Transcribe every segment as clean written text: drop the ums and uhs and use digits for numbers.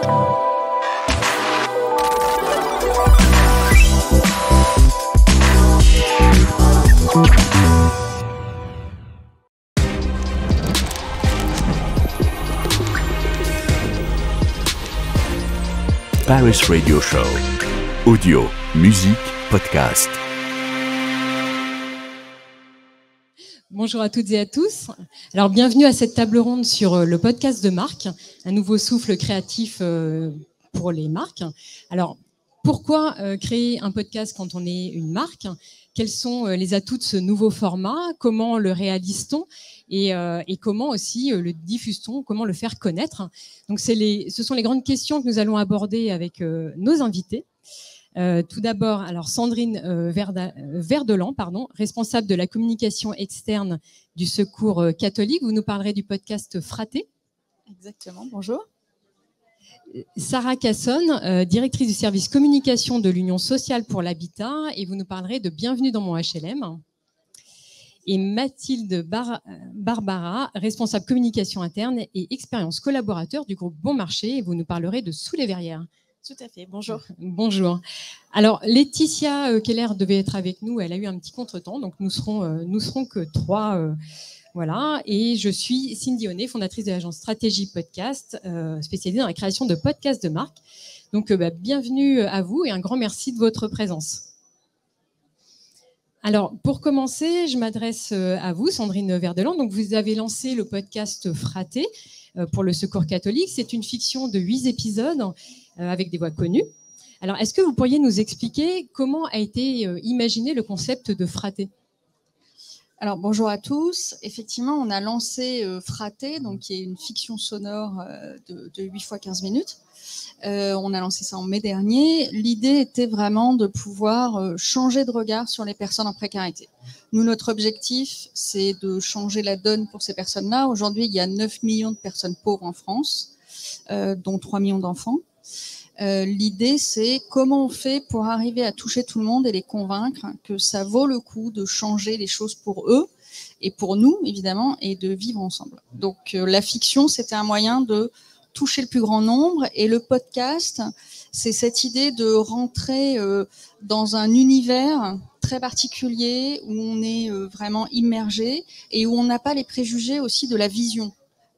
Paris Radio Show. Audio, musique, podcast. Bonjour à toutes et à tous. Alors, bienvenue à cette table ronde sur le podcast de marque, un nouveau souffle créatif pour les marques. Alors, pourquoi créer un podcast quand on est une marque ? Quels sont les atouts de ce nouveau format ? Comment le réalise-t-on ? Et comment aussi le diffuse-t-on ? Comment le faire connaître ? Donc, ce sont les grandes questions que nous allons aborder avec nos invités. Tout d'abord, alors Sandrine Verdelan, responsable de la communication externe du Secours catholique. Vous nous parlerez du podcast Fraté. Exactement, bonjour. Sarah Casson, directrice du service communication de l'Union sociale pour l'habitat, et vous nous parlerez de Bienvenue dans mon HLM. Et Mathilde Barbara, responsable communication interne et expérience collaborateur du groupe Bon Marché, et vous nous parlerez de Sous les Verrières. Tout à fait, bonjour. Bonjour. Alors, Laetitia Keller devait être avec nous, elle a eu un petit contretemps, donc nous serons que trois. Voilà, et je suis Cindy Honnet, fondatrice de l'agence Stratégie Podcast, spécialisée dans la création de podcasts de marque. Donc, bienvenue à vous et un grand merci de votre présence. Alors, pour commencer, je m'adresse à vous, Sandrine Verdelan. Donc, vous avez lancé le podcast Fraté pour le Secours catholique. C'est une fiction de 8 épisodes avec des voix connues. Alors, est-ce que vous pourriez nous expliquer comment a été imaginé le concept de Fraté ? Alors, bonjour à tous. Effectivement, on a lancé Fraté, donc, qui est une fiction sonore de 8 fois 15 minutes. On a lancé ça en mai dernier. L'idée était vraiment de pouvoir changer de regard sur les personnes en précarité. Nous, notre objectif, c'est de changer la donne pour ces personnes-là. Aujourd'hui, il y a 9 millions de personnes pauvres en France, dont 3 millions d'enfants. L'idée, c'est comment on fait pour arriver à toucher tout le monde et les convaincre que ça vaut le coup de changer les choses pour eux et pour nous, évidemment, et de vivre ensemble. Donc, la fiction, c'était un moyen de toucher le plus grand nombre, et le podcast, c'est cette idée de rentrer dans un univers très particulier où on est vraiment immergé et où on n'a pas les préjugés aussi de la vision.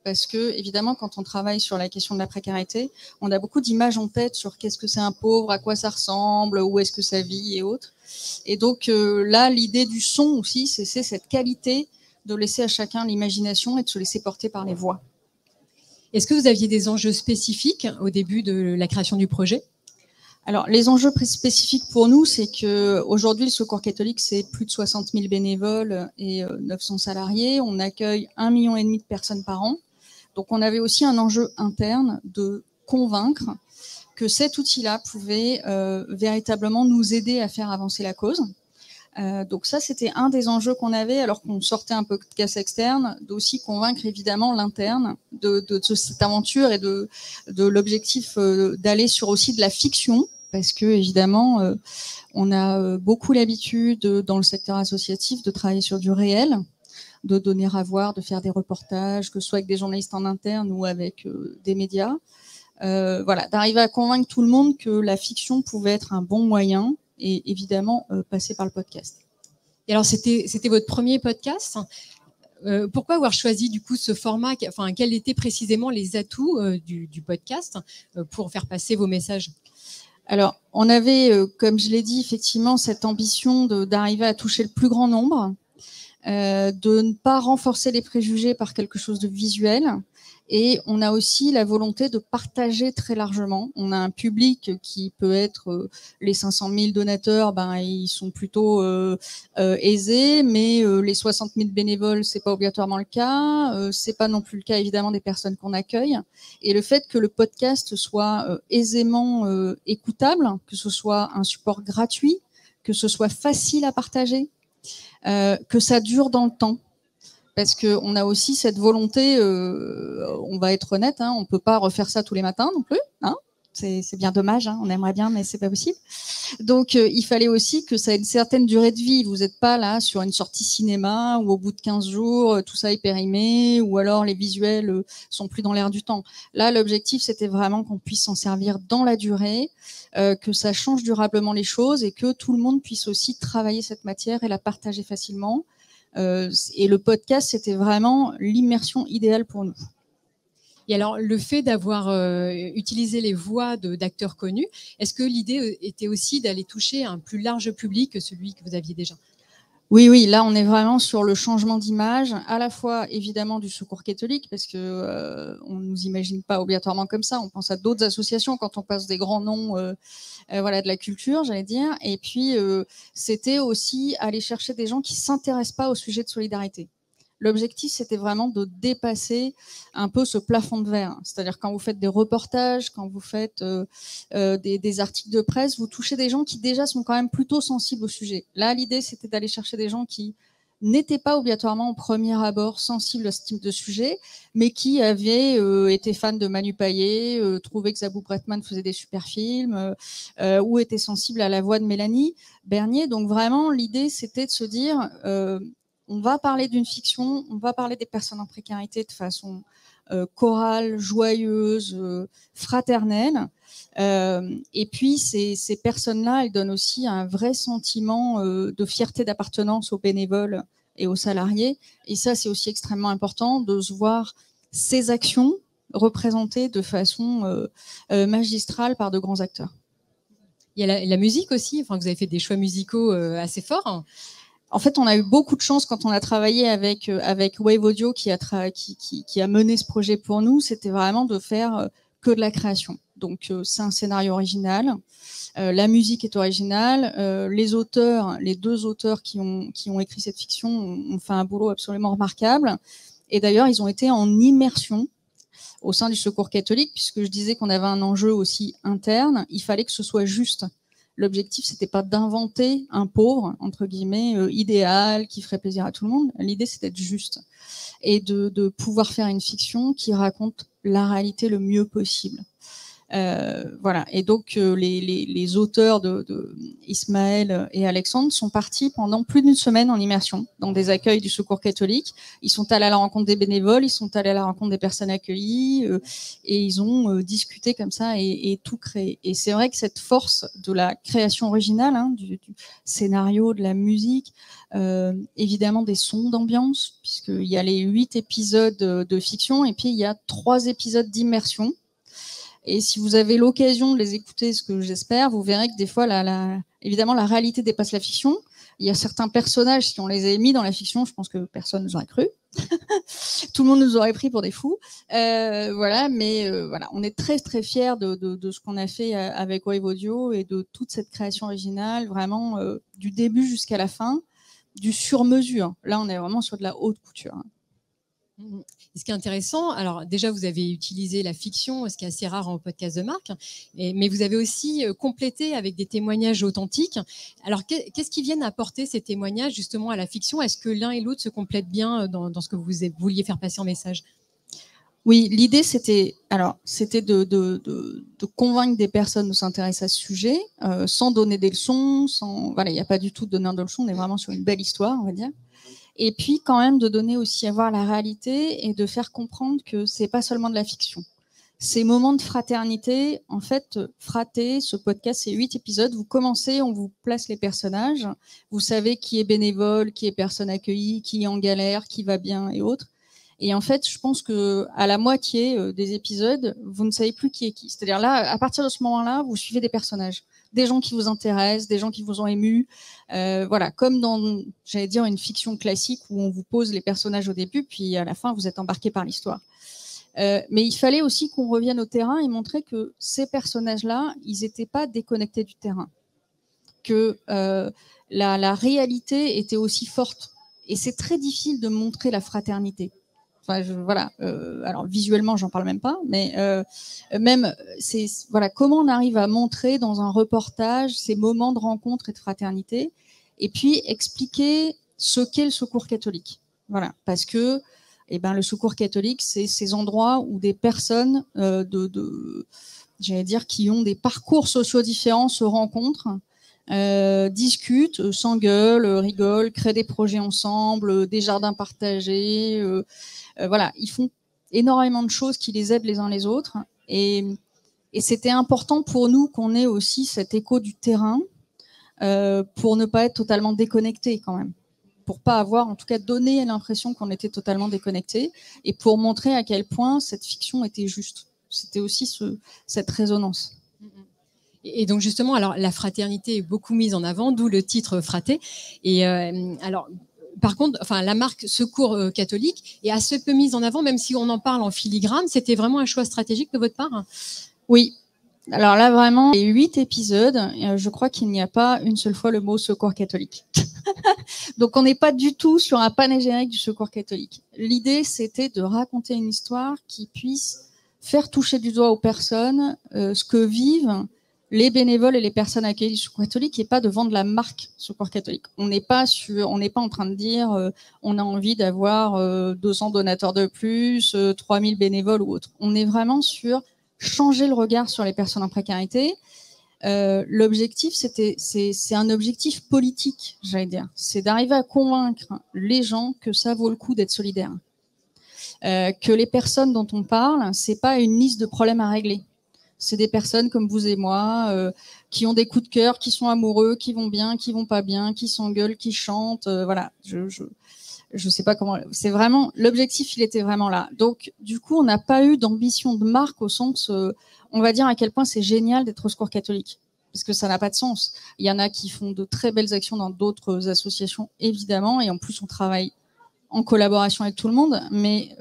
Parce que, évidemment, quand on travaille sur la question de la précarité, on a beaucoup d'images en tête sur qu'est-ce que c'est un pauvre, à quoi ça ressemble, où est-ce que ça vit et autres. Et donc là, l'idée du son aussi, c'est cette qualité de laisser à chacun l'imagination et de se laisser porter par les voix. Est-ce que vous aviez des enjeux spécifiques au début de la création du projet ? Alors, les enjeux spécifiques pour nous, c'est qu'aujourd'hui, le Secours catholique, c'est plus de 60 000 bénévoles et 900 salariés. On accueille 1,5 million de personnes par an. Donc, on avait aussi un enjeu interne de convaincre que cet outil-là pouvait véritablement nous aider à faire avancer la cause. Donc ça, c'était un des enjeux qu'on avait, alors qu'on sortait un podcast externe, d'aussi convaincre évidemment l'interne de cette aventure et de l'objectif d'aller sur aussi de la fiction, parce que évidemment, on a beaucoup l'habitude dans le secteur associatif de travailler sur du réel, de donner à voir, de faire des reportages, que ce soit avec des journalistes en interne ou avec des médias. Voilà, d'arriver à convaincre tout le monde que la fiction pouvait être un bon moyen et évidemment passer par le podcast. Et alors, c'était votre premier podcast. Pourquoi avoir choisi du coup ce format ? Enfin, quels étaient précisément les atouts du podcast pour faire passer vos messages ? Alors, on avait, comme je l'ai dit, effectivement, cette ambition d'arriver à toucher le plus grand nombre, de ne pas renforcer les préjugés par quelque chose de visuel. Et on a aussi la volonté de partager très largement. On a un public qui peut être les 500 000 donateurs, ils sont plutôt aisés, mais les 60 000 bénévoles, c'est pas obligatoirement le cas. C'est pas non plus le cas évidemment des personnes qu'on accueille. Et le fait que le podcast soit aisément écoutable, que ce soit un support gratuit, que ce soit facile à partager, que ça dure dans le temps. Parce qu'on a aussi cette volonté, on va être honnête, on ne peut pas refaire ça tous les matins non plus. C'est bien dommage, hein, on aimerait bien, mais c'est pas possible. Donc, il fallait aussi que ça ait une certaine durée de vie. Vous n'êtes pas là sur une sortie cinéma où au bout de 15 jours, tout ça est périmé, ou alors les visuels sont plus dans l'air du temps. Là, l'objectif, c'était vraiment qu'on puisse s'en servir dans la durée, que ça change durablement les choses et que tout le monde puisse aussi travailler cette matière et la partager facilement. Et le podcast, c'était vraiment l'immersion idéale pour nous. Et alors, le fait d'avoir utilisé les voix d'acteurs connus, est-ce que l'idée était aussi d'aller toucher un plus large public que celui que vous aviez déjà ? Oui, là, on est vraiment sur le changement d'image, à la fois, évidemment, du Secours catholique, parce que on ne nous imagine pas obligatoirement comme ça. On pense à d'autres associations quand on passe des grands noms voilà, de la culture, j'allais dire. Et puis, c'était aussi aller chercher des gens qui ne s'intéressent pas au sujet de solidarité. L'objectif, c'était vraiment de dépasser un peu ce plafond de verre. C'est-à-dire quand vous faites des reportages, quand vous faites des articles de presse, vous touchez des gens qui déjà sont quand même plutôt sensibles au sujet. Là, l'idée, c'était d'aller chercher des gens qui n'étaient pas obligatoirement au premier abord sensibles à ce type de sujet, mais qui avaient été fans de Manu Payet, trouvaient que Zabou Bretman faisait des super films, ou étaient sensibles à la voix de Mélanie Bernier. Donc vraiment, l'idée, c'était de se dire... on va parler d'une fiction, on va parler des personnes en précarité de façon chorale, joyeuse, fraternelle. Et puis, ces personnes-là, elles donnent aussi un vrai sentiment de fierté d'appartenance aux bénévoles et aux salariés. Et ça, c'est aussi extrêmement important de se voir ces actions représentées de façon magistrale par de grands acteurs. Il y a la musique aussi, enfin, vous avez fait des choix musicaux assez forts. En fait, on a eu beaucoup de chance quand on a travaillé avec Wave Audio qui a mené ce projet pour nous. C'était vraiment de faire que de la création. Donc, c'est un scénario original. La musique est originale. Les deux auteurs qui ont écrit cette fiction ont fait un boulot absolument remarquable. Et d'ailleurs, ils ont été en immersion au sein du Secours catholique, puisque je disais qu'on avait un enjeu aussi interne. Il fallait que ce soit juste. L'objectif, c'était pas d'inventer un pauvre, entre guillemets, idéal, qui ferait plaisir à tout le monde. L'idée, c'était d'être juste et de pouvoir faire une fiction qui raconte la réalité le mieux possible. Voilà. Et donc, les auteurs de Ismaël et Alexandre sont partis pendant plus d'une semaine en immersion dans des accueils du Secours catholique. Ils sont allés à la rencontre des bénévoles, ils sont allés à la rencontre des personnes accueillies et ils ont discuté comme ça et tout créé. Et c'est vrai que cette force de la création originale, hein, du scénario, de la musique, évidemment des sons d'ambiance, puisqu'il y a les 8 épisodes de fiction et puis il y a 3 épisodes d'immersion. Et si vous avez l'occasion de les écouter, ce que j'espère, vous verrez que des fois, évidemment, la réalité dépasse la fiction. Il y a certains personnages, si on les avait mis dans la fiction, je pense que personne ne nous aurait cru. Tout le monde nous aurait pris pour des fous. Voilà, mais voilà, on est très très fiers de ce qu'on a fait avec Wave Audio et de toute cette création originale, vraiment du début jusqu'à la fin, du sur-mesure. Là, on est vraiment sur de la haute couture. Et ce qui est intéressant, alors déjà vous avez utilisé la fiction, ce qui est assez rare en podcast de marque, mais vous avez aussi complété avec des témoignages authentiques. Alors qu'est-ce qui viennent apporter ces témoignages justement à la fiction ? Est-ce que l'un et l'autre se complètent bien dans ce que vous vouliez faire passer en message ? Oui, l'idée c'était de convaincre des personnes de s'intéresser à ce sujet, sans donner des leçons, voilà, il n'y a pas du tout de donner de leçons, on est vraiment sur une belle histoire, on va dire. Et puis quand même de donner aussi à voir la réalité et de faire comprendre que c'est pas seulement de la fiction. Ces moments de fraternité, en fait, Fraté, ce podcast, c'est 8 épisodes. Vous commencez, on vous place les personnages. Vous savez qui est bénévole, qui est personne accueillie, qui est en galère, qui va bien et autres. Et en fait, je pense que à la moitié des épisodes, vous ne savez plus qui est qui. C'est-à-dire là, à partir de ce moment-là, vous suivez des personnages, des gens qui vous intéressent, des gens qui vous ont ému. Voilà, comme dans, j'allais dire, une fiction classique où on vous pose les personnages au début, puis à la fin, vous êtes embarqué par l'histoire. Mais il fallait aussi qu'on revienne au terrain et montrer que ces personnages-là, ils n'étaient pas déconnectés du terrain, que la réalité était aussi forte. Et c'est très difficile de montrer la fraternité. Enfin, voilà. Alors visuellement, j'en parle même pas, mais même c'est voilà comment on arrive à montrer dans un reportage ces moments de rencontre et de fraternité, et puis expliquer ce qu'est le Secours catholique. Voilà, parce que Et ben, le Secours catholique, c'est ces endroits où des personnes j'allais dire, qui ont des parcours sociaux différents se rencontrent, discutent, s'engueulent, rigolent, créent des projets ensemble, des jardins partagés. Voilà, ils font énormément de choses qui les aident les uns les autres. Et c'était important pour nous qu'on ait aussi cet écho du terrain pour ne pas être totalement déconnecté quand même. Pour pas avoir, en tout cas, donné l'impression qu'on était totalement déconnecté, et pour montrer à quel point cette fiction était juste. C'était aussi cette résonance. Et donc justement, alors la fraternité est beaucoup mise en avant, d'où le titre Fraté. Et alors, par contre, enfin, la marque Secours catholique est assez peu mise en avant, même si on en parle en filigrane. C'était vraiment un choix stratégique de votre part? Oui. Alors là, vraiment, les 8 épisodes, je crois qu'il n'y a pas une seule fois le mot Secours catholique. Donc, on n'est pas du tout sur un panégyrique du Secours catholique. L'idée, c'était de raconter une histoire qui puisse faire toucher du doigt aux personnes ce que vivent les bénévoles et les personnes accueillies du Secours catholique, et pas de vendre la marque Secours catholique. On n'est pas en train de dire on a envie d'avoir 200 donateurs de plus, 3000 bénévoles ou autre. On est vraiment sur changer le regard sur les personnes en précarité. L'objectif, c'est un objectif politique, j'allais dire. C'est d'arriver à convaincre les gens que ça vaut le coup d'être solidaire. Que les personnes dont on parle, c'est pas une liste de problèmes à régler. C'est des personnes comme vous et moi, qui ont des coups de cœur, qui sont amoureux, qui vont bien, qui vont pas bien, qui s'engueulent, qui chantent. Voilà. Je sais pas comment. C'est vraiment l'objectif, il était vraiment là. Donc, du coup, on n'a pas eu d'ambition de marque au sens, on va dire à quel point c'est génial d'être au Secours catholique, parce que ça n'a pas de sens. Il y en a qui font de très belles actions dans d'autres associations, évidemment, et en plus, on travaille en collaboration avec tout le monde. Mais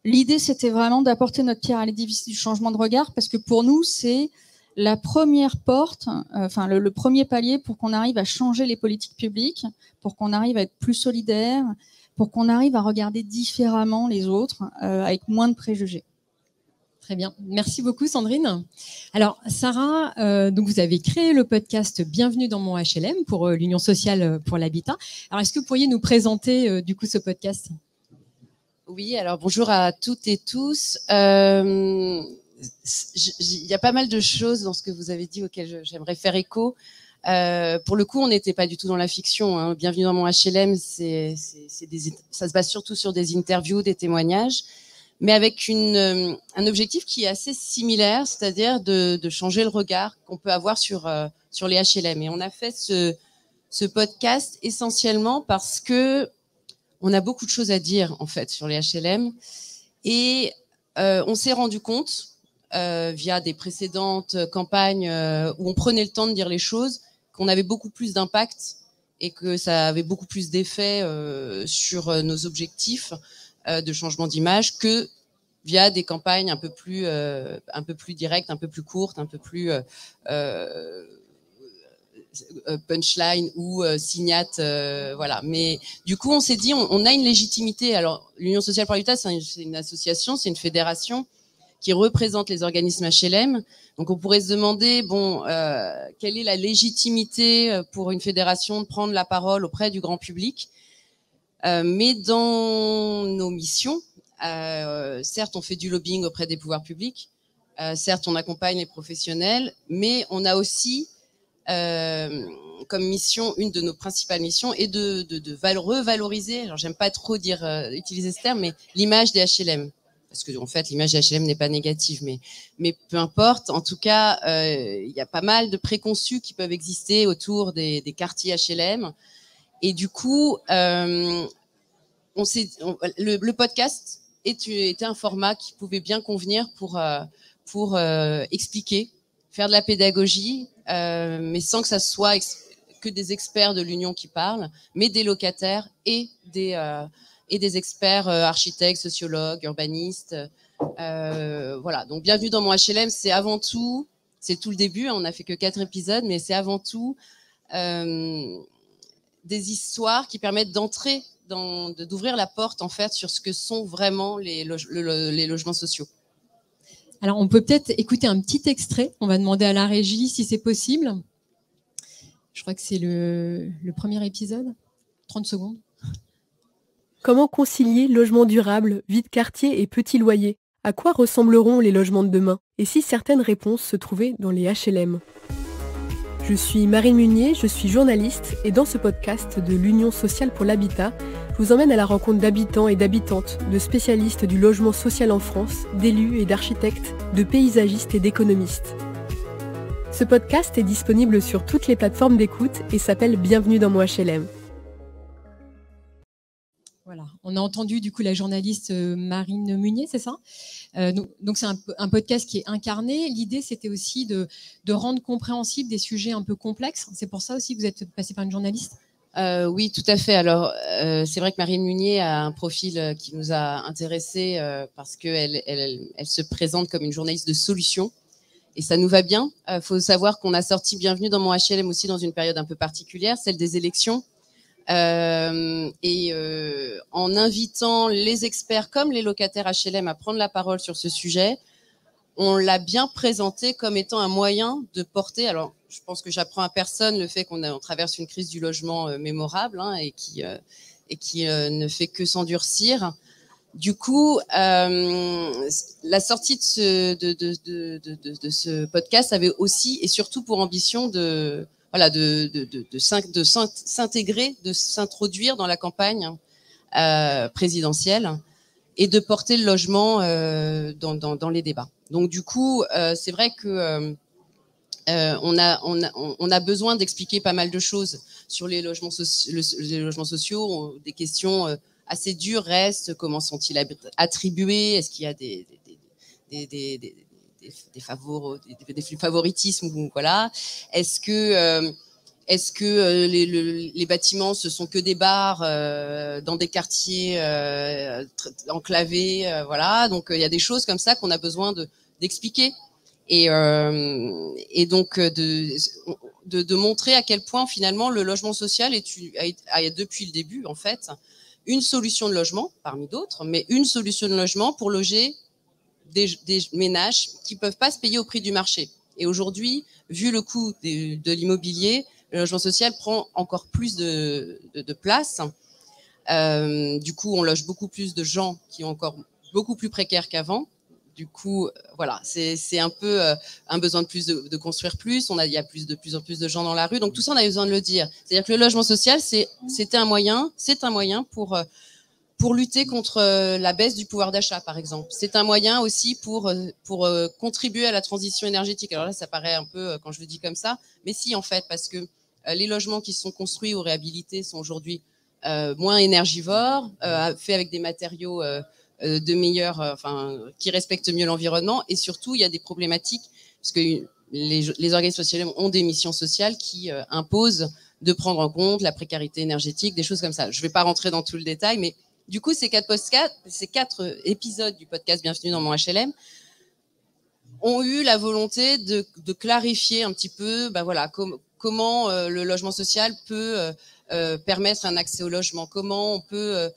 l'idée, c'était vraiment d'apporter notre pierre à l'édifice du changement de regard, parce que pour nous, c'est la première porte, enfin le premier palier pour qu'on arrive à changer les politiques publiques, pour qu'on arrive à être plus solidaire, pour qu'on arrive à regarder différemment les autres, avec moins de préjugés. Très bien. Merci beaucoup, Sandrine. Alors, Sarah, donc vous avez créé le podcast Bienvenue dans mon HLM pour l'Union sociale pour l'habitat. Alors, est-ce que vous pourriez nous présenter du coup ce podcast? Oui, alors bonjour à toutes et tous. Il y a pas mal de choses dans ce que vous avez dit auxquelles j'aimerais faire écho. Pour le coup, on n'était pas du tout dans la fiction, hein. Bienvenue dans mon HLM, ça se base surtout sur des interviews, des témoignages, mais avec un objectif qui est assez similaire, c'est-à-dire de changer le regard qu'on peut avoir sur les HLM. Et on a fait ce podcast essentiellement parce que on a beaucoup de choses à dire en fait sur les HLM, et on s'est rendu compte via des précédentes campagnes où on prenait le temps de dire les choses, qu'on avait beaucoup plus d'impact et que ça avait beaucoup plus d'effet sur nos objectifs de changement d'image que via des campagnes un peu plus directes, un peu plus courtes, un peu plus punchline ou signate, voilà. Mais du coup, on s'est dit, on a une légitimité. Alors, l'Union sociale pour l'habitat, c'est une association, c'est une fédération qui représente les organismes HLM. Donc, on pourrait se demander, bon, quelle est la légitimité pour une fédération de prendre la parole auprès du grand public? Mais dans nos missions, certes, on fait du lobbying auprès des pouvoirs publics, certes, on accompagne les professionnels, mais on a aussi comme mission, une de nos principales missions est de revaloriser, alors j'aime pas trop dire utiliser ce terme, mais l'image des HLM, parce que en fait l'image des HLM n'est pas négative, mais peu importe. En tout cas, il y a pas mal de préconçus qui peuvent exister autour des quartiers HLM, et du coup, le podcast était un format qui pouvait bien convenir pour expliquer, faire de la pédagogie, mais sans que ça soit que des experts de l'Union qui parlent, mais des locataires et des experts architectes, sociologues, urbanistes. Voilà, donc bienvenue dans mon HLM, c'est avant tout, c'est tout le début, hein, on n'a fait que 4 épisodes, mais c'est avant tout des histoires qui permettent d'ouvrir la porte en fait sur ce que sont vraiment les logements sociaux. Alors, on peut peut-être écouter un petit extrait. On va demander à la régie si c'est possible. Je crois que c'est le premier épisode. 30 secondes. Comment concilier logement durable, vie de quartier et petits loyers? À quoi ressembleront les logements de demain? Et si certaines réponses se trouvaient dans les HLM? Je suis Marine Munier, je suis journaliste et dans ce podcast de l'Union sociale pour l'habitat, je vous emmène à la rencontre d'habitants et d'habitantes, de spécialistes du logement social en France, d'élus et d'architectes, de paysagistes et d'économistes. Ce podcast est disponible sur toutes les plateformes d'écoute et s'appelle Bienvenue dans mon HLM. Voilà, on a entendu du coup la journaliste Marine Munier, c'est ça? Donc c'est un podcast qui est incarné. L'idée, c'était aussi de rendre compréhensible des sujets un peu complexes. C'est pour ça aussi que vous êtes passé par une journaliste? Oui, tout à fait. Alors, c'est vrai que Marine Munier a un profil qui nous a intéressés parce qu'elle se présente comme une journaliste de solution. Et ça nous va bien. Faut savoir qu'on a sorti Bienvenue dans mon HLM aussi dans une période un peu particulière, celle des élections. En invitant les experts comme les locataires HLM à prendre la parole sur ce sujet, on l'a bien présenté comme étant un moyen de porter. Alors, je pense que j'apprends à personne le fait qu'on traverse une crise du logement mémorable et qui ne fait que s'endurcir. Du coup, la sortie de ce podcast avait aussi et surtout pour ambition de s'intégrer, de s'introduire dans la campagne présidentielle et de porter le logement dans les débats. Donc du coup, c'est vrai que on a besoin d'expliquer pas mal de choses sur les logements sociaux. Des questions assez dures restent. Comment sont-ils attribués? Est-ce qu'il y a des favoritismes, voilà. Est-ce que les bâtiments ce sont que des bars dans des quartiers enclavés, voilà. Donc il y a des choses comme ça qu'on a besoin d'expliquer et donc de montrer à quel point finalement le logement social a depuis le début en fait une solution de logement parmi d'autres, mais une solution de logement pour loger des ménages qui peuvent pas se payer au prix du marché. Et aujourd'hui, vu le coût de l'immobilier, le logement social prend encore plus de place. Du coup, on loge beaucoup plus de gens qui ont encore beaucoup plus précaires qu'avant. Du coup, voilà, c'est un peu un besoin de plus de construire plus. Il y a de plus en plus de gens dans la rue. Donc tout ça, on a besoin de le dire. C'est-à-dire que le logement social, c'est un moyen pour lutter contre la baisse du pouvoir d'achat, par exemple. C'est un moyen aussi pour contribuer à la transition énergétique. Alors là, ça paraît un peu, quand je le dis comme ça, mais si, en fait, parce que les logements qui sont construits ou réhabilités sont aujourd'hui moins énergivores, faits avec des matériaux de meilleurs, qui respectent mieux l'environnement. Et surtout, il y a des problématiques, parce que les organismes sociaux ont des missions sociales qui imposent de prendre en compte la précarité énergétique, des choses comme ça. Je ne vais pas rentrer dans tout le détail, mais du coup, ces 4 épisodes du podcast Bienvenue dans mon HLM ont eu la volonté de clarifier un petit peu comment le logement social peut permettre un accès au logement, comment on peut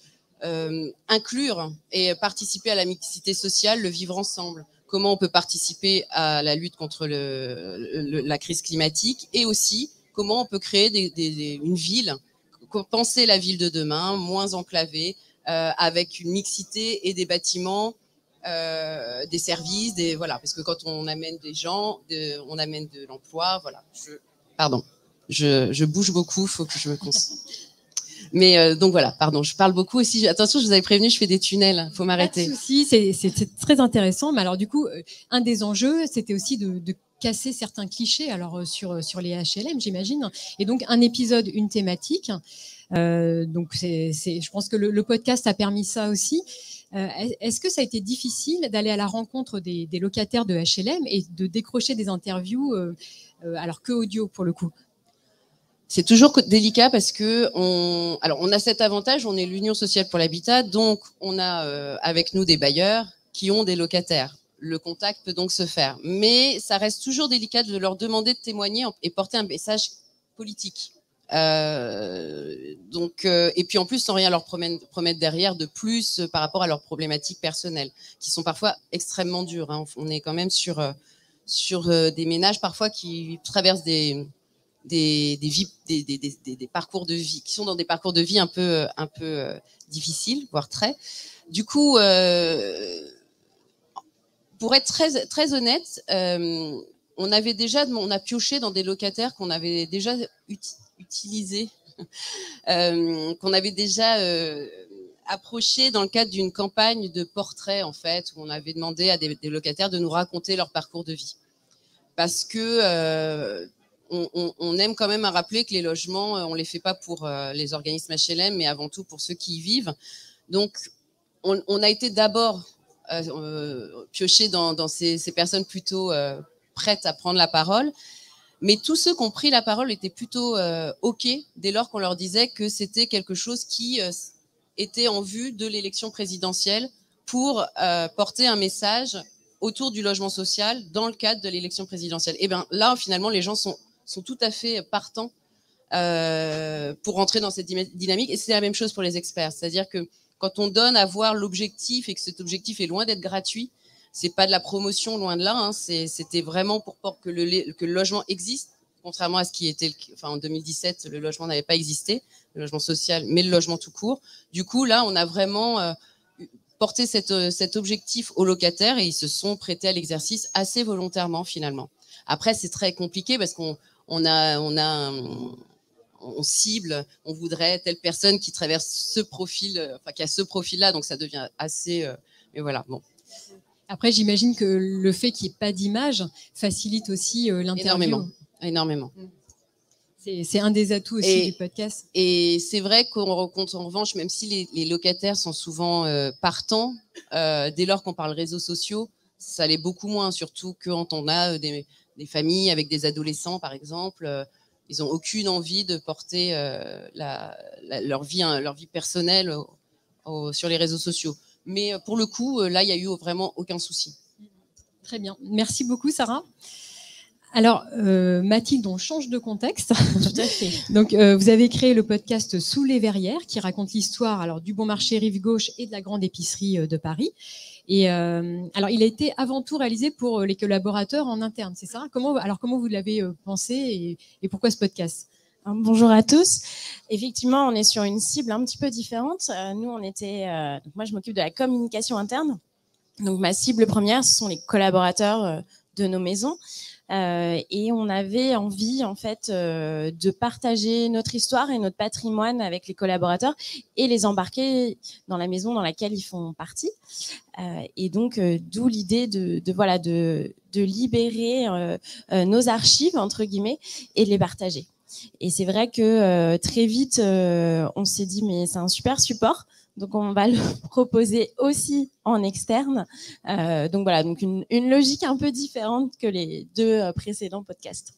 inclure et participer à la mixité sociale, le vivre ensemble, comment on peut participer à la lutte contre la crise climatique et aussi comment on peut créer une ville, penser la ville de demain, moins enclavée, avec une mixité et des bâtiments, des services, parce que quand on amène des gens, on amène de l'emploi, voilà. Je bouge beaucoup, faut que je me concentre. Mais donc voilà, pardon, je parle beaucoup aussi. Attention, je vous avais prévenu, je fais des tunnels, faut m'arrêter. Pas de souci, c'est très intéressant. Mais alors du coup, un des enjeux, c'était aussi de casser certains clichés. Alors sur les HLM, j'imagine. Et donc un épisode, une thématique. Donc je pense que le podcast a permis ça aussi. Est-ce que ça a été difficile d'aller à la rencontre des locataires de HLM et de décrocher des interviews, alors que audio pour le coup? C'est toujours délicat parce que on a cet avantage, on est l'Union sociale pour l'habitat, donc on a avec nous des bailleurs qui ont des locataires. Le contact peut donc se faire, mais ça reste toujours délicat de leur demander de témoigner et porter un message politique. Et puis en plus sans rien leur promettre derrière de plus par rapport à leurs problématiques personnelles, qui sont parfois extrêmement dures. On est quand même sur des ménages parfois qui traversent des des parcours de vie, qui sont dans des parcours de vie un peu difficiles, voire très. Du coup, pour être très, très honnête, on a pioché dans des locataires qu'on avait déjà utilisés, qu'on avait déjà approchés dans le cadre d'une campagne de portrait, en fait, où on avait demandé à des locataires de nous raconter leur parcours de vie. Parce que on aime quand même à rappeler que les logements, on les fait pas pour les organismes HLM, mais avant tout pour ceux qui y vivent. Donc, on a été d'abord pioché dans ces personnes plutôt prêtes à prendre la parole. Mais tous ceux qui ont pris la parole étaient plutôt OK dès lors qu'on leur disait que c'était quelque chose qui était en vue de l'élection présidentielle pour porter un message autour du logement social dans le cadre de l'élection présidentielle. Et bien là, finalement, les gens sont tout à fait partants pour rentrer dans cette dynamique. Et c'est la même chose pour les experts. C'est-à-dire que quand on donne à voir l'objectif et que cet objectif est loin d'être gratuit, c'est pas de la promotion, loin de là. Hein, c'était vraiment pour que le logement existe, contrairement à ce qui était en 2017, le logement n'avait pas existé, le logement social, mais le logement tout court. Du coup, là, on a vraiment porté cet objectif aux locataires et ils se sont prêtés à l'exercice assez volontairement, finalement. Après, c'est très compliqué parce qu'on cible, on voudrait telle personne qui traverse ce profil, qui a ce profil-là, donc ça devient assez... mais voilà, bon. Après, j'imagine que le fait qu'il n'y ait pas d'image facilite aussi l'interview. Énormément. C'est un des atouts aussi du podcast. Et c'est vrai qu'en revanche, même si les locataires sont souvent partants, dès lors qu'on parle réseaux sociaux, ça l'est beaucoup moins, surtout quand on a des familles avec des adolescents, par exemple. Ils n'ont aucune envie de porter leur vie personnelle sur les réseaux sociaux. Mais pour le coup, là, il n'y a eu vraiment aucun souci. Très bien. Merci beaucoup, Sarah. Alors, Mathilde, on change de contexte. Tout à fait. Donc, vous avez créé le podcast Sous les Verrières, qui raconte l'histoire du Bon Marché Rive Gauche et de la Grande Épicerie de Paris. Et alors, il a été avant tout réalisé pour les collaborateurs en interne, c'est ça ? Comment vous l'avez pensé et pourquoi ce podcast ? Bonjour à tous. Effectivement, on est sur une cible un petit peu différente. Nous, donc moi, je m'occupe de la communication interne. Donc, ma cible première, ce sont les collaborateurs de nos maisons. Et on avait envie, en fait, de partager notre histoire et notre patrimoine avec les collaborateurs et les embarquer dans la maison dans laquelle ils font partie. Et donc, d'où l'idée de libérer nos archives, entre guillemets, et de les partager. Et c'est vrai que très vite, on s'est dit, mais c'est un super support. Donc, on va le proposer aussi en externe. Donc, voilà, donc une logique un peu différente que les deux précédents podcasts.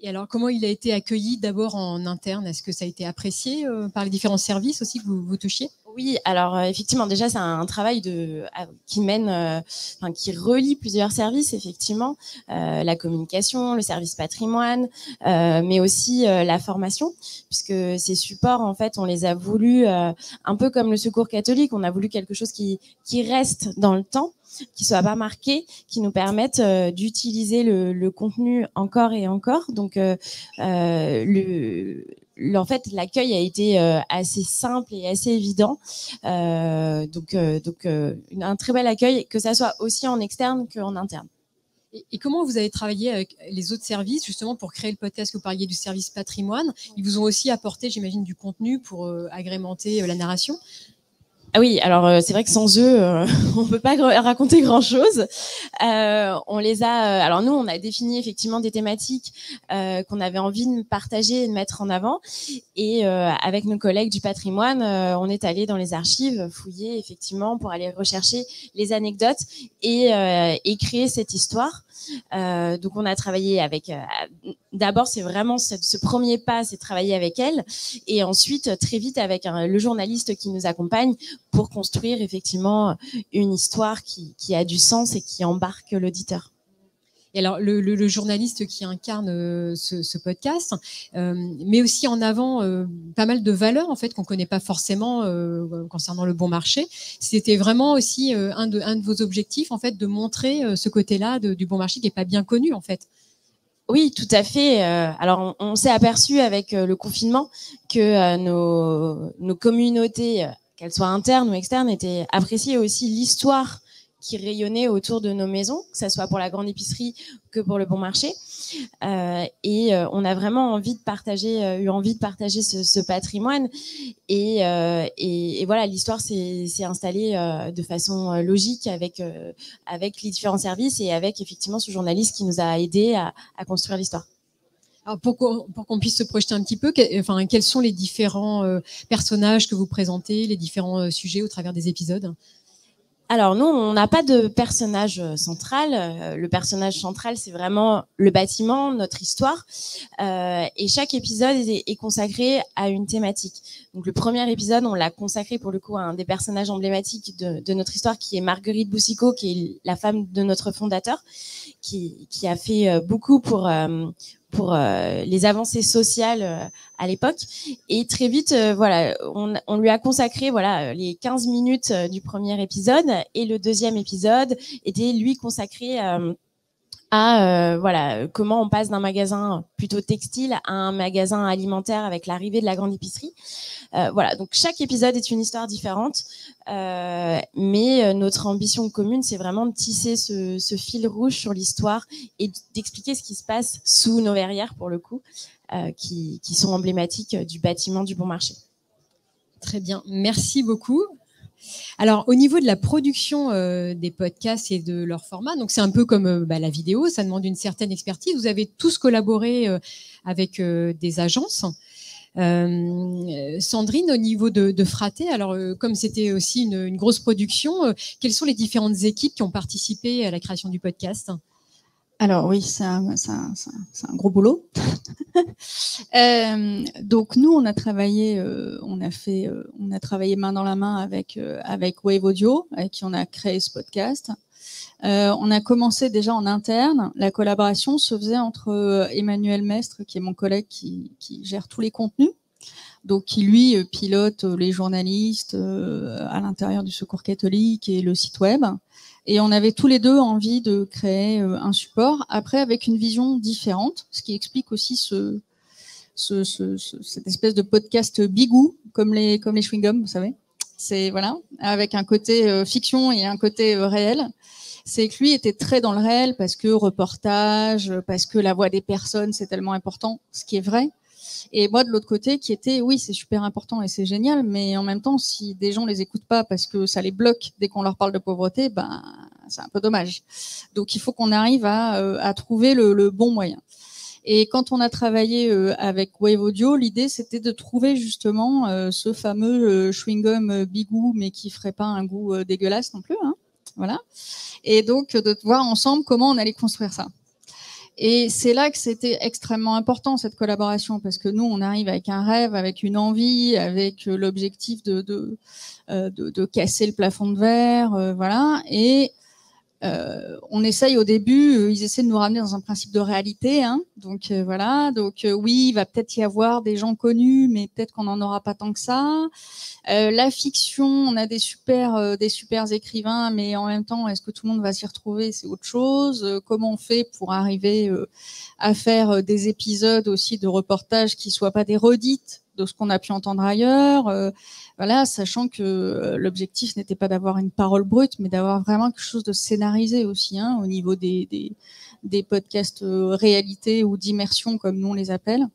Et alors, comment il a été accueilli d'abord en interne ? Est-ce que ça a été apprécié par les différents services aussi que vous touchiez ? Oui, alors effectivement, déjà, c'est un travail qui relie plusieurs services, effectivement, la communication, le service patrimoine, mais aussi la formation, puisque ces supports, en fait, on les a voulu un peu comme le Secours catholique, on a voulu quelque chose qui reste dans le temps, qui soit pas marqué, qui nous permettent d'utiliser le contenu encore et encore. Donc, en fait, l'accueil a été assez simple et assez évident. Donc, un très bel accueil, que ça soit aussi en externe qu'en interne. Et comment vous avez travaillé avec les autres services, justement, pour créer le podcast que vous parliez du service patrimoine ? Ils vous ont aussi apporté, j'imagine, du contenu pour agrémenter la narration ? Ah oui, alors c'est vrai que sans eux, on peut pas raconter grand-chose. On les a. Alors nous, on a défini effectivement des thématiques qu'on avait envie de partager et de mettre en avant. Et avec nos collègues du patrimoine, on est allé dans les archives fouiller effectivement pour aller rechercher les anecdotes et créer cette histoire. Donc on a travaillé avec. D'abord, c'est vraiment ce premier pas, c'est travailler avec elle, et ensuite très vite avec le journaliste qui nous accompagne pour construire effectivement une histoire qui a du sens et qui embarque l'auditeur. Et alors, le journaliste qui incarne ce podcast met aussi en avant pas mal de valeurs en fait qu'on connaît pas forcément concernant le bon marché. C'était vraiment aussi un de vos objectifs en fait de montrer ce côté-là du bon marché qui est pas bien connu en fait. Oui, tout à fait. Alors, on s'est aperçu avec le confinement que nos communautés, qu'elles soient internes ou externes, appréciaient aussi l'histoire qui rayonnait autour de nos maisons, que ce soit pour la grande épicerie que pour le bon marché. On a vraiment eu envie de partager ce patrimoine. Et voilà, l'histoire s'est installée de façon logique avec les différents services et avec effectivement ce journaliste qui nous a aidés à construire l'histoire. Alors pour qu'on puisse se projeter un petit peu, quels sont les différents personnages que vous présentez, les différents sujets au travers des épisodes ? Alors nous, on n'a pas de personnage central. Le personnage central, c'est vraiment le bâtiment, notre histoire. Et chaque épisode est consacré à une thématique. Donc le premier épisode, on l'a consacré pour le coup à un des personnages emblématiques de notre histoire, qui est Marguerite Boucicaut, qui est la femme de notre fondateur, qui a fait beaucoup pour les avancées sociales à l'époque. Et très vite, on lui a consacré les 15 minutes du premier épisode. Et le deuxième épisode était lui consacré à comment on passe d'un magasin plutôt textile à un magasin alimentaire avec l'arrivée de la grande épicerie. Donc chaque épisode est une histoire différente, mais notre ambition commune, c'est vraiment de tisser ce fil rouge sur l'histoire et d'expliquer ce qui se passe sous nos verrières, pour le coup, qui sont emblématiques du bâtiment du bon marché. Très bien, merci beaucoup. Alors, au niveau de la production des podcasts et de leur format, donc c'est un peu comme la vidéo, ça demande une certaine expertise. Vous avez tous collaboré avec des agences. Sandrine, au niveau de Fraté, alors comme c'était aussi une grosse production, quelles sont les différentes équipes qui ont participé à la création du podcast ? Alors oui, c'est un gros boulot. Donc nous, on a travaillé main dans la main avec Wave Audio, avec qui on a créé ce podcast. On a commencé déjà en interne. La collaboration se faisait entre Emmanuel Mestre, qui est mon collègue qui gère tous les contenus, donc qui lui pilote les journalistes à l'intérieur du Secours catholique et le site web. Et on avait tous les deux envie de créer un support, après avec une vision différente, ce qui explique aussi cette espèce de podcast bigou, comme les chewing-gums, vous savez. C'est avec un côté fiction et un côté réel. C'est que lui était très dans le réel parce que reportage, parce que la voix des personnes, c'est tellement important, ce qui est vrai. Et moi, de l'autre côté, qui était, oui, c'est super important et c'est génial, mais en même temps, si des gens les écoutent pas parce que ça les bloque dès qu'on leur parle de pauvreté, c'est un peu dommage. Donc, il faut qu'on arrive à trouver le bon moyen. Et quand on a travaillé avec Wave Audio, l'idée, c'était de trouver justement ce fameux chewing-gum bigou, mais qui ferait pas un goût dégueulasse non plus, hein. Voilà. Et donc, de voir ensemble comment on allait construire ça. Et c'est là que c'était extrêmement important, cette collaboration, parce que nous, on arrive avec un rêve, avec une envie, avec l'objectif de casser le plafond de verre, voilà. Et on essaye au début, ils essaient de nous ramener dans un principe de réalité, hein. Donc voilà. Donc oui, il va peut-être y avoir des gens connus, mais peut-être qu'on n'en aura pas tant que ça. La fiction, on a des super écrivains, mais en même temps, est-ce que tout le monde va s'y retrouver? C'est autre chose. Comment on fait pour arriver à faire des épisodes aussi de reportages qui soient pas des redites de ce qu'on a pu entendre ailleurs, voilà, sachant que l'objectif n'était pas d'avoir une parole brute, mais d'avoir vraiment quelque chose de scénarisé aussi, hein, au niveau des podcasts réalité ou d'immersion, comme nous on les appelle.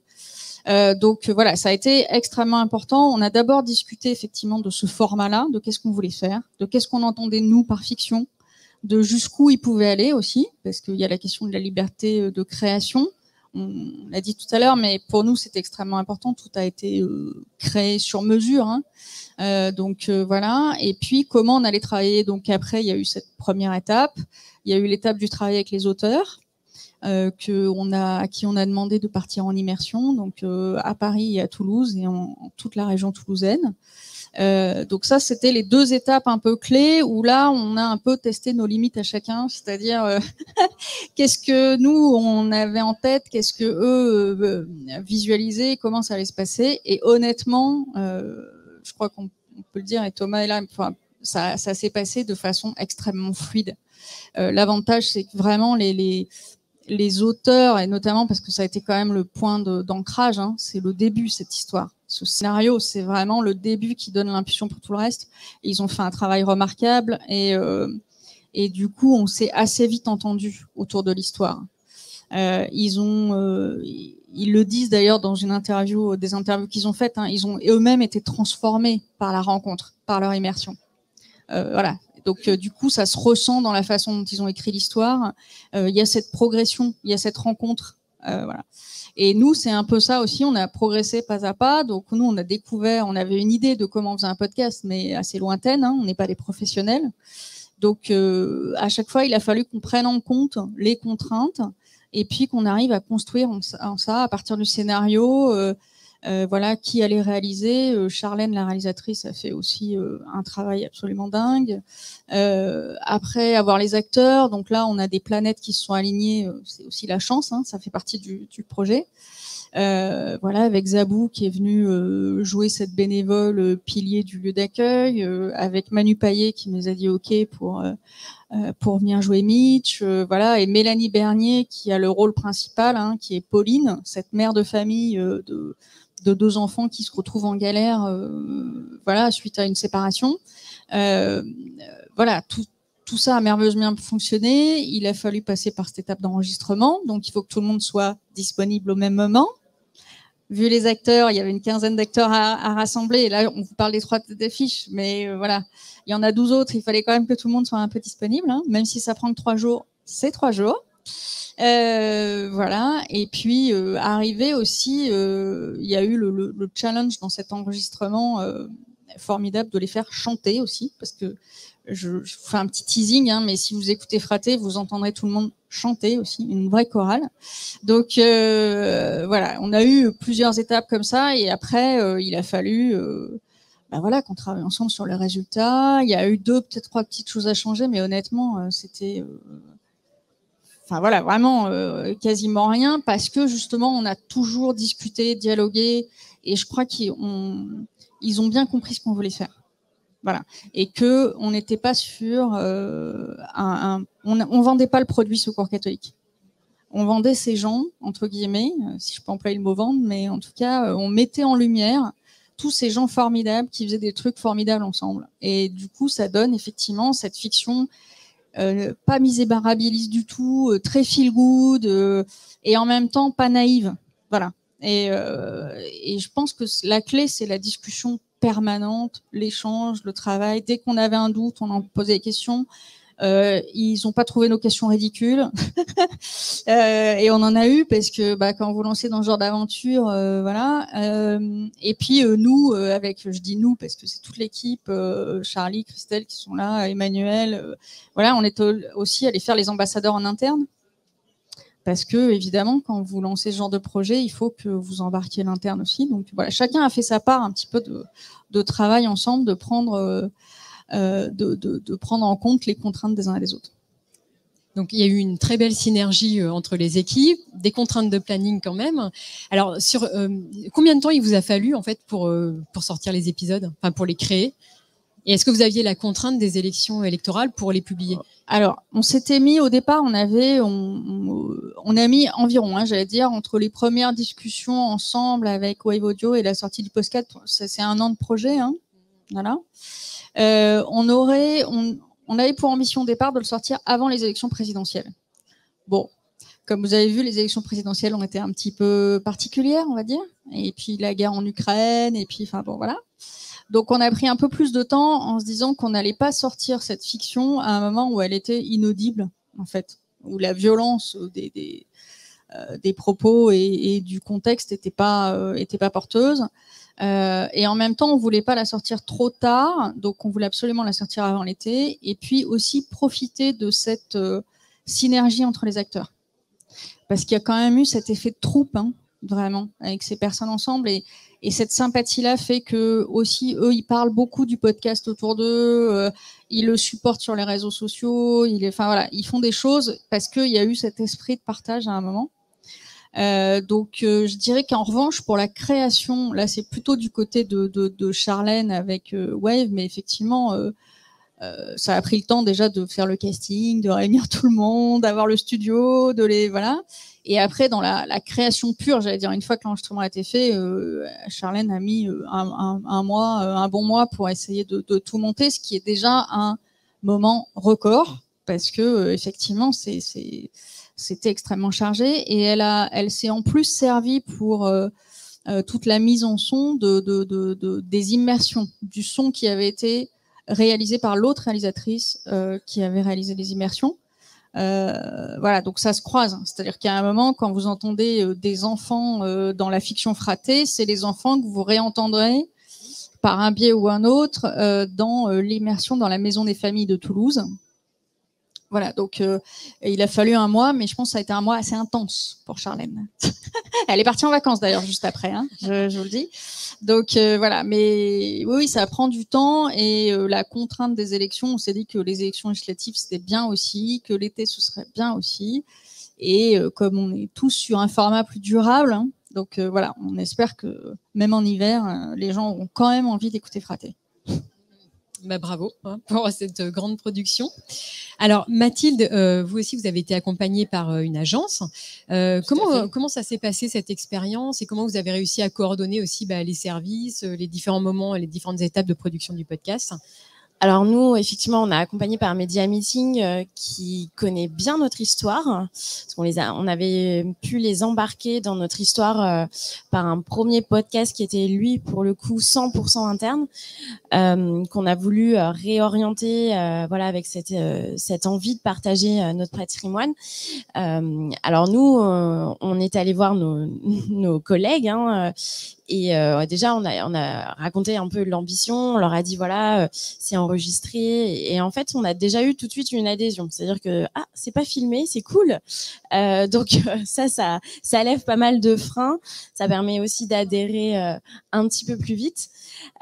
Donc voilà, ça a été extrêmement important. On a d'abord discuté effectivement de ce format-là, de qu'est-ce qu'on voulait faire, de qu'est-ce qu'on entendait nous par fiction, de jusqu'où il pouvait aller aussi, parce qu'il y a la question de la liberté de création. On l'a dit tout à l'heure, mais pour nous, c'est extrêmement important. Tout a été créé sur mesure, hein. Donc voilà. Et puis, comment on allait travailler? Donc après, il y a eu cette première étape. Il y a eu l'étape du travail avec les auteurs, à qui on a demandé de partir en immersion, donc à Paris et à Toulouse et en toute la région toulousaine. Donc ça, c'était les deux étapes un peu clés où là, on a un peu testé nos limites à chacun, c'est-à-dire qu'est-ce que nous, on avait en tête, qu'est-ce que eux visualisaient, comment ça allait se passer. Et honnêtement, je crois qu'on peut le dire, et Thomas est là, enfin, ça s'est passé de façon extrêmement fluide. L'avantage, c'est que vraiment, les auteurs, et notamment parce que ça a été quand même le point d'ancrage, hein, c'est le début, cette histoire. Ce scénario, c'est vraiment le début qui donne l'impulsion pour tout le reste. Ils ont fait un travail remarquable et du coup, on s'est assez vite entendu autour de l'histoire. Ils le disent d'ailleurs dans des interviews qu'ils ont faites, hein, ils ont eux-mêmes été transformés par la rencontre, par leur immersion. Voilà. Donc du coup, ça se ressent dans la façon dont ils ont écrit l'histoire. Il y a cette progression, il y a cette rencontre. Voilà. Et nous, c'est un peu ça aussi. On a progressé pas à pas. Donc nous, on a découvert, on avait une idée de comment on faisait un podcast, mais assez lointaine. Hein, on n'est pas des professionnels. Donc à chaque fois, il a fallu qu'on prenne en compte les contraintes et puis qu'on arrive à construire en ça à partir du scénario. Voilà, qui allait réaliser. Charlène, la réalisatrice, a fait aussi un travail absolument dingue. Après, avoir les acteurs. Donc là, on a des planètes qui se sont alignées. C'est aussi la chance, hein, ça fait partie du projet. Voilà, avec Zabou qui est venu jouer cette bénévole pilier du lieu d'accueil, avec Manu Payet qui nous a dit OK pour venir jouer Mitch, voilà, et Mélanie Bernier qui a le rôle principal, hein, qui est Pauline, cette mère de famille de 2 enfants qui se retrouvent en galère, voilà, suite à une séparation. Voilà, tout ça a merveilleusement fonctionné. Il a fallu passer par cette étape d'enregistrement, donc il faut que tout le monde soit disponible au même moment. Vu les acteurs, il y avait une quinzaine d'acteurs à rassembler. Et là, on vous parle des 3 têtes d'affiche, mais voilà, il y en a 12 autres. Il fallait quand même que tout le monde soit un peu disponible, hein. Même si ça prend que 3 jours, c'est 3 jours. Voilà. Et puis arrivé aussi, il y a eu le challenge dans cet enregistrement formidable de les faire chanter aussi, parce que je fais un petit teasing, hein, mais si vous écoutez Fraté, vous entendrez tout le monde chanter aussi, une vraie chorale. Donc voilà, on a eu plusieurs étapes comme ça, et après il a fallu voilà, qu'on travaille ensemble sur les résultats. Il y a eu 2, peut-être 3 petites choses à changer, mais honnêtement, c'était enfin voilà, vraiment quasiment rien, parce que justement on a toujours discuté, dialogué, et je crois qu'ils ont bien compris ce qu'on voulait faire. Voilà, et que on n'était pas sur on vendait pas le produit Secours catholique. On vendait ces gens, entre guillemets, si je peux employer le mot vendre, mais en tout cas, on mettait en lumière tous ces gens formidables qui faisaient des trucs formidables ensemble. Et du coup, ça donne effectivement cette fiction pas misérabiliste du tout, très feel good, et en même temps pas naïve. Voilà. Et je pense que la clé, c'est la discussion permanente, l'échange, le travail. Dès qu'on avait un doute, on en posait des questions. Ils n'ont pas trouvé nos questions ridicules. Et on en a eu parce que quand vous lancez dans ce genre d'aventure, voilà. Et puis nous, je dis nous parce que c'est toute l'équipe, Charlie, Christelle qui sont là, Emmanuel, voilà, on est aussi allé faire les ambassadeurs en interne. Parce que, évidemment, quand vous lancez ce genre de projet, il faut que vous embarquiez l'interne aussi. Donc voilà, chacun a fait sa part un petit peu de travail ensemble, de prendre en compte les contraintes des uns et des autres. Donc il y a eu une très belle synergie entre les équipes, des contraintes de planning quand même. Alors sur combien de temps il vous a fallu en fait pour sortir les épisodes, enfin pour les créer? Et est-ce que vous aviez la contrainte des élections électorales pour les publier? Alors, on s'était mis au départ, on a mis environ, j'allais dire, entre les premières discussions ensemble avec Wave Audio et la sortie du podcast, c'est 1 an de projet, hein, voilà. On avait pour ambition au départ de le sortir avant les élections présidentielles. Bon, comme vous avez vu, les élections présidentielles ont été un petit peu particulières, on va dire. Et puis la guerre en Ukraine, et puis, enfin bon, voilà. Donc on a pris un peu plus de temps en se disant qu'on n'allait pas sortir cette fiction à un moment où elle était inaudible, en fait, où la violence des propos et du contexte était pas porteuse. Et en même temps, on voulait pas la sortir trop tard, donc on voulait absolument la sortir avant l'été, et puis aussi profiter de cette synergie entre les acteurs, parce qu'il y a quand même eu cet effet de troupe, hein, vraiment, avec ces personnes ensemble, et cette sympathie-là fait que aussi eux, ils parlent beaucoup du podcast autour d'eux, ils le supportent sur les réseaux sociaux, enfin voilà, ils font des choses parce qu'il y a eu cet esprit de partage à un moment. Donc je dirais qu'en revanche pour la création, là c'est plutôt du côté de Charlène avec Wave, mais effectivement ça a pris le temps déjà de faire le casting, de réunir tout le monde, d'avoir le studio, voilà. Et après, dans la création pure, j'allais dire, une fois que l'enregistrement a été fait, Charlène a mis un bon mois pour essayer de tout monter, ce qui est déjà un moment record, parce que effectivement, c'était extrêmement chargé. Et elle s'est en plus servie pour toute la mise en son des immersions, du son qui avait été réalisé par l'autre réalisatrice qui avait réalisé les immersions. Voilà, donc ça se croise. C'est-à-dire qu'à un moment, quand vous entendez des enfants dans la fiction Fraté, c'est les enfants que vous réentendrez par un biais ou un autre dans l'immersion dans la Maison des Familles de Toulouse. Voilà, donc il a fallu un mois, mais je pense que ça a été un mois assez intense pour Charlène. Elle est partie en vacances d'ailleurs juste après, hein, je vous le dis. Donc voilà, mais oui, ça prend du temps et la contrainte des élections, on s'est dit que les élections législatives c'était bien aussi, que l'été ce serait bien aussi. Et comme on est tous sur un format plus durable, hein, donc voilà, on espère que même en hiver, les gens auront quand même envie d'écouter Fraté. Bah, bravo pour cette grande production. Alors Mathilde, vous aussi vous avez été accompagnée par une agence. Comment ça s'est passé cette expérience et comment vous avez réussi à coordonner aussi les services, les différents moments, les différentes étapes de production du podcast? Alors nous, effectivement, on a accompagné par Media Meeting qui connaît bien notre histoire. Parce on avait pu les embarquer dans notre histoire par un premier podcast qui était lui pour le coup 100% interne, qu'on a voulu réorienter, voilà, avec cette envie de partager notre patrimoine. Alors nous, on est allé voir nos collègues. Hein, et déjà, on a raconté un peu l'ambition. On leur a dit voilà, c'est enregistré. Et en fait, on a déjà eu tout de suite une adhésion. C'est-à-dire que c'est pas filmé, c'est cool. Donc ça lève pas mal de freins. Ça permet aussi d'adhérer un petit peu plus vite.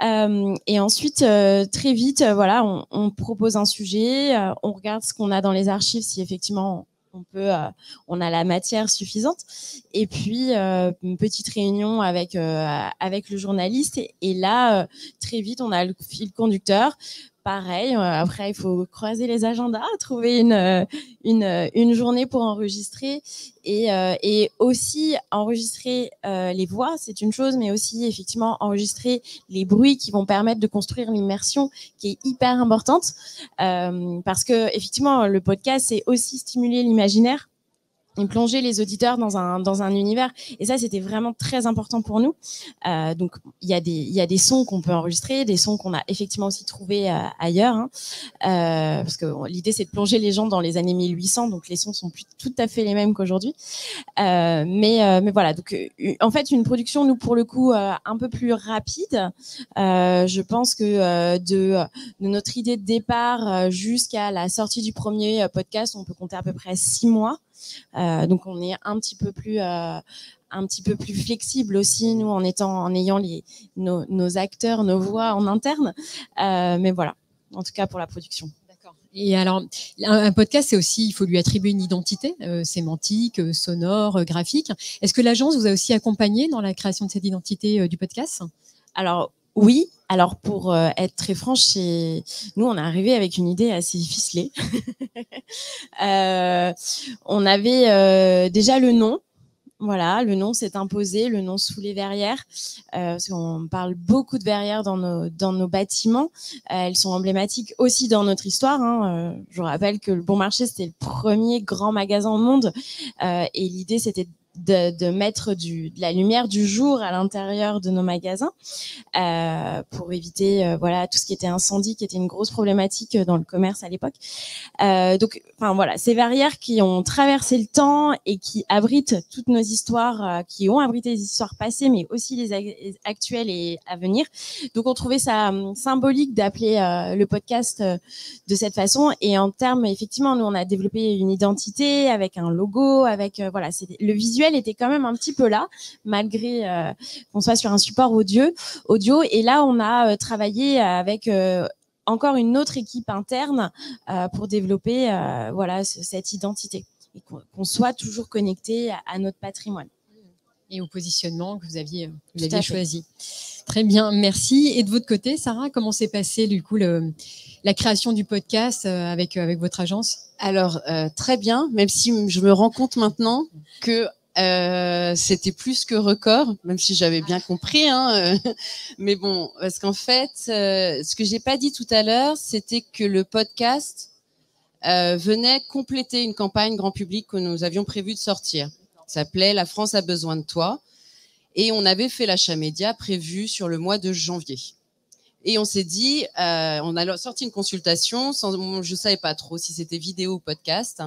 Et ensuite, très vite, voilà, on propose un sujet. On regarde ce qu'on a dans les archives, si effectivement on a la matière suffisante, et puis une petite réunion avec le journaliste, et là très vite on a le fil conducteur. Pareil, après il faut croiser les agendas, trouver une journée pour enregistrer, et aussi enregistrer les voix, c'est une chose, mais aussi effectivement enregistrer les bruits qui vont permettre de construire l'immersion, qui est hyper importante, parce que effectivement le podcast c'est aussi stimuler l'imaginaire et plonger les auditeurs dans un univers. Et ça, c'était vraiment très important pour nous. Donc, il y a des sons qu'on peut enregistrer, des sons qu'on a effectivement aussi trouvés ailleurs, hein, parce que l'idée, c'est de plonger les gens dans les années 1800, donc les sons sont plus tout à fait les mêmes qu'aujourd'hui. Mais voilà, donc en fait, une production, nous, pour le coup, un peu plus rapide. Je pense que de notre idée de départ jusqu'à la sortie du premier podcast, on peut compter à peu près 6 mois. Donc on est un petit peu plus flexible aussi, nous, en ayant nos acteurs, nos voix en interne. Mais voilà, en tout cas pour la production. D'accord. Et alors, un podcast, c'est aussi, il faut lui attribuer une identité sémantique, sonore, graphique. Est-ce que l'agence vous a aussi accompagné dans la création de cette identité du podcast? Alors, oui. Alors, pour être très franche, nous, on est arrivé avec une idée assez ficelée. On avait déjà le nom. Voilà, le nom s'est imposé, le nom sous les verrières, parce qu'on parle beaucoup de verrières dans nos bâtiments. Elles sont emblématiques aussi dans notre histoire. Hein. Je vous rappelle que le Bon Marché, c'était le premier grand magasin au monde, et l'idée, c'était de mettre de la lumière du jour à l'intérieur de nos magasins, pour éviter voilà, tout ce qui était incendie, qui était une grosse problématique dans le commerce à l'époque. Donc, enfin voilà, ces verrières qui ont traversé le temps et qui abritent toutes nos histoires, qui ont abrité les histoires passées, mais aussi les actuelles et à venir. Donc, on trouvait ça symbolique d'appeler le podcast de cette façon. Et en termes, effectivement, nous, on a développé une identité avec un logo, avec voilà, le visuel était quand même un petit peu là, malgré qu'on soit sur un support audio. Et là, on a travaillé avec encore une autre équipe interne pour développer voilà, cette identité et qu'on soit toujours connecté à notre patrimoine. Et au positionnement que vous aviez Tout à fait. choisi. Très bien, merci. Et de votre côté, Sarah, comment s'est passé du coup la création du podcast avec votre agence? Alors, très bien, même si je me rends compte maintenant que c'était plus que record, même si j'avais bien compris. Mais bon, parce qu'en fait, ce que j'ai pas dit tout à l'heure, c'était que le podcast venait compléter une campagne grand public que nous avions prévu de sortir. Ça s'appelait « La France a besoin de toi ». Et on avait fait l'achat média prévu sur le mois de janvier. Et on s'est dit, on a sorti une consultation, je ne savais pas trop si c'était vidéo ou podcast.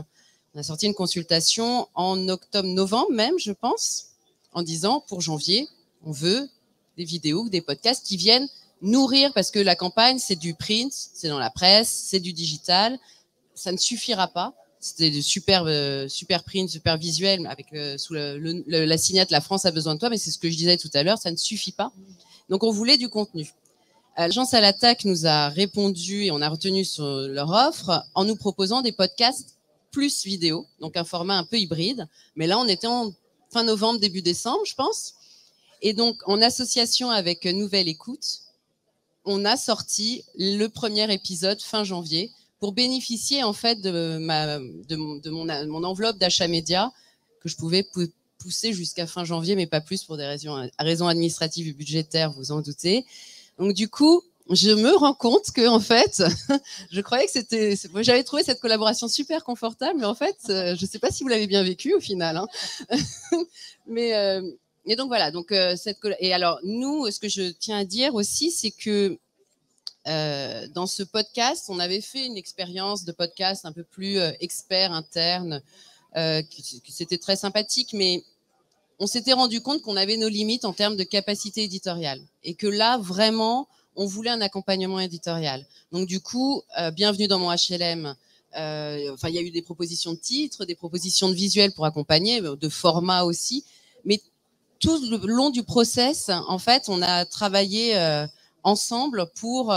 On a sorti une consultation en octobre-novembre même, je pense, en disant, pour janvier, on veut des vidéos ou des podcasts qui viennent nourrir, parce que la campagne, c'est du print, c'est dans la presse, c'est du digital. Ça ne suffira pas. C'était de super print, super visuel, avec sous la signate « La France a besoin de toi », mais c'est ce que je disais tout à l'heure, ça ne suffit pas. Donc, on voulait du contenu. L'agence à l'attaque nous a répondu et on a retenu sur leur offre en nous proposant des podcasts plus vidéo, donc un format un peu hybride. Mais là, on était en fin novembre, début décembre, je pense. Et donc, en association avec Nouvelle Écoute, on a sorti le premier épisode fin janvier, pour bénéficier en fait de mon enveloppe d'achat média que je pouvais pousser jusqu'à fin janvier, mais pas plus pour des raisons administratives et budgétaires, vous en doutez. Donc du coup, je me rends compte que en fait, je croyais que j'avais trouvé cette collaboration super confortable, mais en fait, je ne sais pas si vous l'avez bien vécu au final. Et donc voilà. Et alors nous, ce que je tiens à dire aussi, c'est que dans ce podcast, on avait fait une expérience de podcast un peu plus expert interne, c'était très sympathique, mais on s'était rendu compte qu'on avait nos limites en termes de capacité éditoriale et que là, vraiment, on voulait un accompagnement éditorial. Donc du coup, bienvenue dans mon HLM. Il y a eu des propositions de titres, des propositions de visuels pour accompagner, de formats aussi, mais tout le long du process, en fait, on a travaillé ensemble pour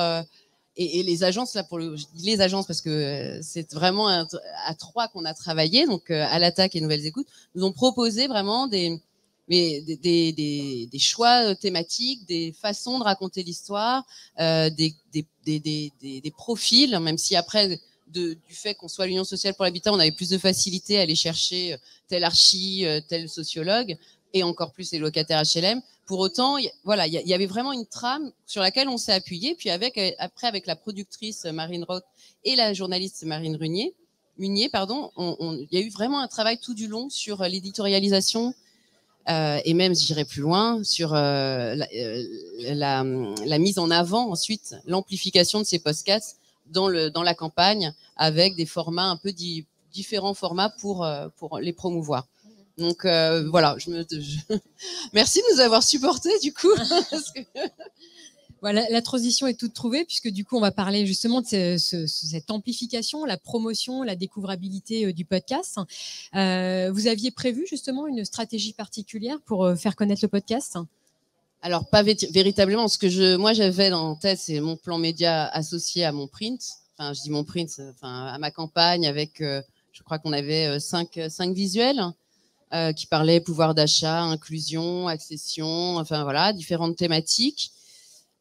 et les agences là je dis les agences parce que c'est vraiment à trois qu'on a travaillé, donc à l'attaque et Nouvelles Écoutes nous ont proposé vraiment des choix thématiques, des façons de raconter l'histoire, des profils, même si après du fait qu'on soit l'Union sociale pour l'habitat, on avait plus de facilité à aller chercher tel archi, tel sociologue et encore plus les locataires HLM. Pour autant, il y avait vraiment une trame sur laquelle on s'est appuyé. Puis après, avec la productrice Marine Roth et la journaliste Marine Munier, il y a eu vraiment un travail tout du long sur l'éditorialisation et même, j'irai plus loin, sur la mise en avant, ensuite, l'amplification de ces podcasts dans la campagne avec des formats un peu différents formats pour les promouvoir. Donc voilà, merci de nous avoir supportés du coup. Parce que... Voilà, la transition est toute trouvée puisque du coup on va parler justement de cette amplification, la promotion, la découvrabilité du podcast. Vous aviez prévu justement une stratégie particulière pour faire connaître le podcast ? Alors pas véritablement. Moi j'avais en tête, c'est mon plan média associé à mon print. Enfin je dis mon print, à ma campagne avec, je crois qu'on avait 5 visuels. Qui parlaient pouvoir d'achat, inclusion, accession, différentes thématiques.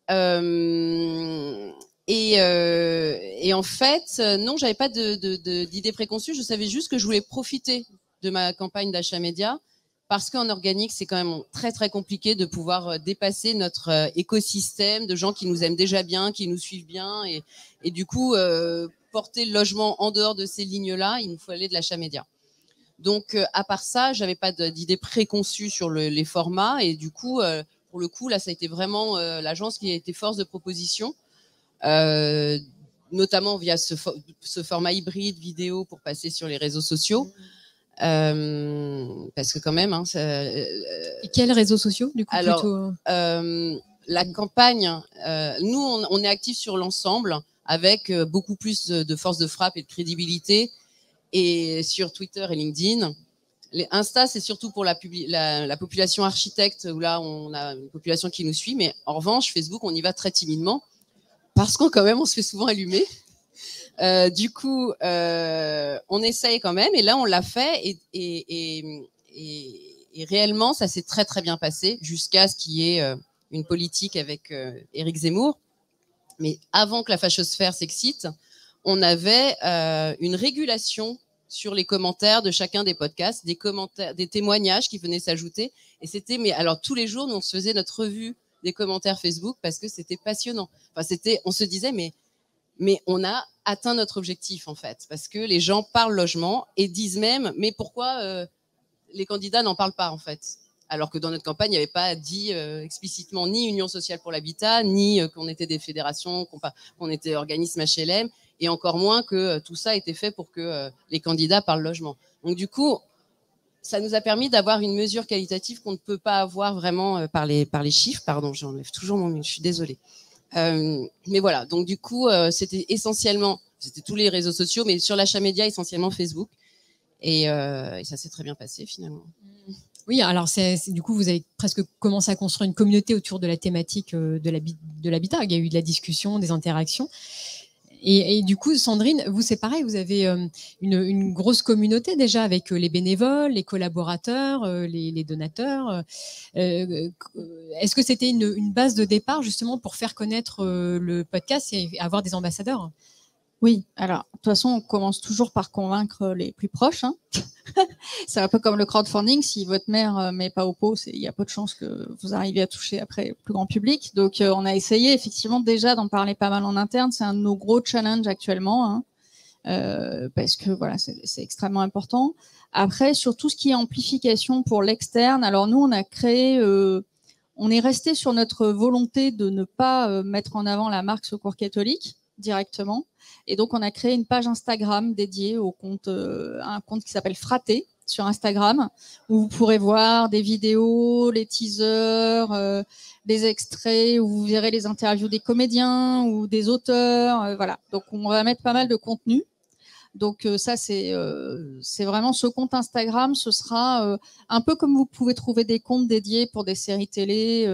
Et en fait, non, j'avais pas d'idée préconçue. Je savais juste que je voulais profiter de ma campagne d'achat média parce qu'en organique, c'est quand même très très compliqué de pouvoir dépasser notre écosystème de gens qui nous aiment déjà bien, qui nous suivent bien, et du coup porter le logement en dehors de ces lignes-là, il nous fallait de l'achat média. Donc, à part ça, j'avais pas d'idée préconçue sur les formats. Et du coup, pour le coup, là, ça a été vraiment l'agence qui a été force de proposition, notamment via ce format hybride vidéo pour passer sur les réseaux sociaux. Parce que quand même... Et quels réseaux sociaux, du coup, alors, plutôt la campagne, nous, on est actifs sur l'ensemble avec beaucoup plus de force de frappe et de crédibilité. Et sur Twitter et LinkedIn. Les Insta, c'est surtout pour la population architecte, où là, on a une population qui nous suit. Mais en revanche, Facebook, on y va très timidement parce qu'on se fait souvent allumer. Du coup, on essaye quand même. Et là, on l'a fait. Et Et réellement, ça s'est très très bien passé jusqu'à ce qu'il y ait une politique avec Éric Zemmour. Mais avant que la fachosphère s'excite, on avait une régulation sur les commentaires de chacun des podcasts, des commentaires, des témoignages qui venaient s'ajouter. Et c'était, mais alors tous les jours, nous on se faisait notre revue des commentaires Facebook parce que c'était passionnant. Enfin, on se disait, mais on a atteint notre objectif en fait, parce que les gens parlent logement et disent même, mais pourquoi les candidats n'en parlent pas en fait, alors que dans notre campagne, il n'y avait pas dit explicitement ni Union sociale pour l'habitat, ni qu'on était des fédérations, qu'on était organisme HLM, et encore moins que tout ça était fait pour que les candidats parlent logement. Donc du coup, ça nous a permis d'avoir une mesure qualitative qu'on ne peut pas avoir vraiment par les chiffres. Pardon, j'enlève toujours mon micro, je suis désolée. Mais voilà, donc du coup, c'était tous les réseaux sociaux, mais sur l'achat média, essentiellement Facebook. Et ça s'est très bien passé finalement. Oui, alors du coup, vous avez presque commencé à construire une communauté autour de la thématique de l'habitat. Il y a eu de la discussion, des interactions. Et du coup, Sandrine, vous, c'est pareil, vous avez une grosse communauté déjà avec les bénévoles, les collaborateurs, les donateurs. Est-ce que c'était une base de départ justement pour faire connaître le podcast et avoir des ambassadeurs ? Oui, alors de toute façon, on commence toujours par convaincre les plus proches. Hein. C'est un peu comme le crowdfunding. Si votre mère met pas au pot, il y a peu de chances que vous arriviez à toucher après le plus grand public. Donc, on a essayé effectivement déjà d'en parler pas mal en interne. C'est un de nos gros challenges actuellement, hein, parce que voilà, c'est extrêmement important. Après, sur tout ce qui est amplification pour l'externe, alors nous, on a créé, on est resté sur notre volonté de ne pas mettre en avant la marque Secours catholique directement. Et donc, on a créé une page Instagram dédiée au compte, un compte qui s'appelle Fraté sur Instagram, où vous pourrez voir des vidéos, les teasers, des extraits, où vous verrez les interviews des comédiens ou des auteurs. Voilà. Donc, on va mettre pas mal de contenu. Donc, ça, c'est vraiment ce compte Instagram. Ce sera un peu comme vous pouvez trouver des comptes dédiés pour des séries télé,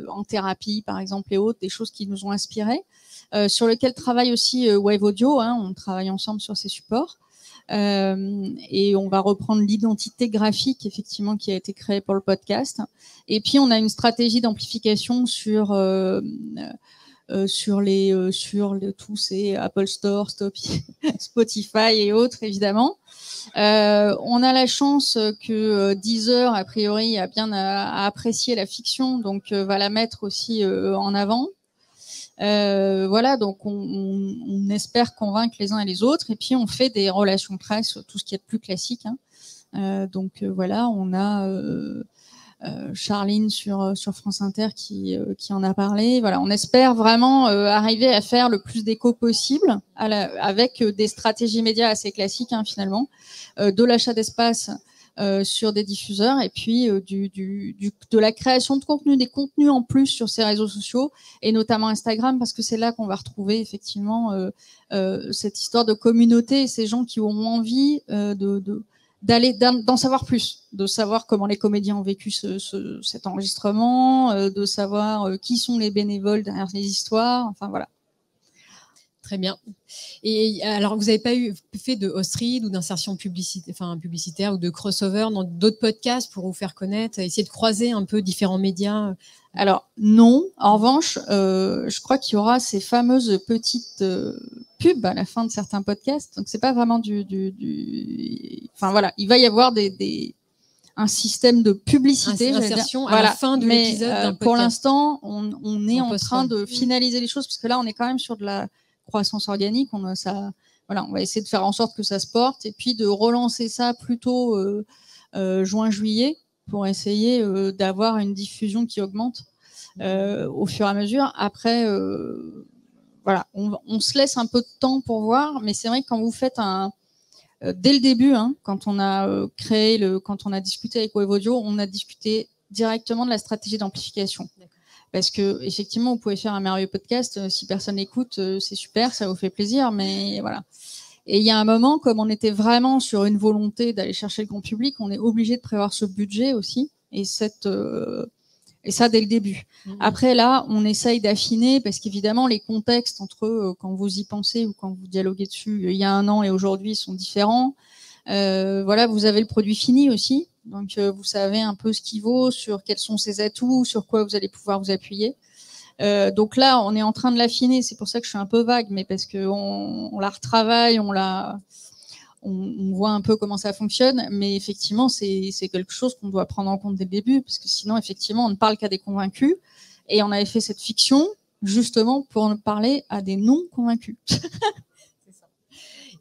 en thérapie, par exemple, et autres, des choses qui nous ont inspirés. Sur lequel travaille aussi Wave Audio, hein, on travaille ensemble sur ces supports. Et on va reprendre l'identité graphique effectivement qui a été créée pour le podcast. Et puis on a une stratégie d'amplification sur tous ces Apple Store, Spotify et autres évidemment. On a la chance que Deezer a priori a bien apprécié la fiction, donc va la mettre aussi en avant. Voilà, donc on espère convaincre les uns et les autres, et puis on fait des relations presse, tout ce qui est plus classique. Hein. Donc voilà, on a Charline sur France Inter qui en a parlé. Voilà, on espère vraiment arriver à faire le plus d'écho possible avec des stratégies médias assez classiques, hein, finalement, de l'achat d'espace. Sur des diffuseurs et puis de la création de contenu, des contenus en plus sur ces réseaux sociaux et notamment Instagram, parce que c'est là qu'on va retrouver effectivement cette histoire de communauté et ces gens qui auront envie d'en savoir plus, de savoir comment les comédiens ont vécu cet enregistrement, de savoir qui sont les bénévoles derrière les histoires, enfin voilà. Très bien. Et alors, vous n'avez pas fait de host-read ou d'insertion publicitaire ou de crossover dans d'autres podcasts pour vous faire connaître, essayer de croiser un peu différents médias? Alors, non. En revanche, je crois qu'il y aura ces fameuses petites pubs à la fin de certains podcasts. Donc, c'est pas vraiment Enfin, voilà, il va y avoir un système de publicité. Insertion à la fin de l'épisode d'un podcast. Pour l'instant, on est en train de finaliser les choses, parce que là, on est quand même sur de la croissance organique. On va essayer de faire en sorte que ça se porte et puis de relancer ça plutôt juin-juillet pour essayer d'avoir une diffusion qui augmente au fur et à mesure. Après, voilà, on se laisse un peu de temps pour voir, mais c'est vrai que quand vous faites dès le début, hein, quand on a quand on a discuté avec Wave Audio, on a discuté directement de la stratégie d'amplification. D'accord. Parce que effectivement, vous pouvez faire un merveilleux podcast, si personne n'écoute, c'est super, ça vous fait plaisir, mais voilà. Et il y a un moment, comme on était vraiment sur une volonté d'aller chercher le grand public, on est obligé de prévoir ce budget aussi, et ça dès le début. Après là, on essaye d'affiner, parce qu'évidemment les contextes entre quand vous y pensez ou quand vous dialoguez dessus il y a un an et aujourd'hui sont différents. Voilà, vous avez le produit fini aussi. Donc, vous savez un peu ce qu'il vaut, sur quels sont ses atouts, sur quoi vous allez pouvoir vous appuyer. Donc là, on est en train de l'affiner. C'est pour ça que je suis un peu vague, mais parce qu'on la retravaille, on voit un peu comment ça fonctionne. Mais effectivement, c'est quelque chose qu'on doit prendre en compte dès le début, parce que sinon, effectivement, on ne parle qu'à des convaincus. Et on avait fait cette fiction justement pour parler à des non-convaincus.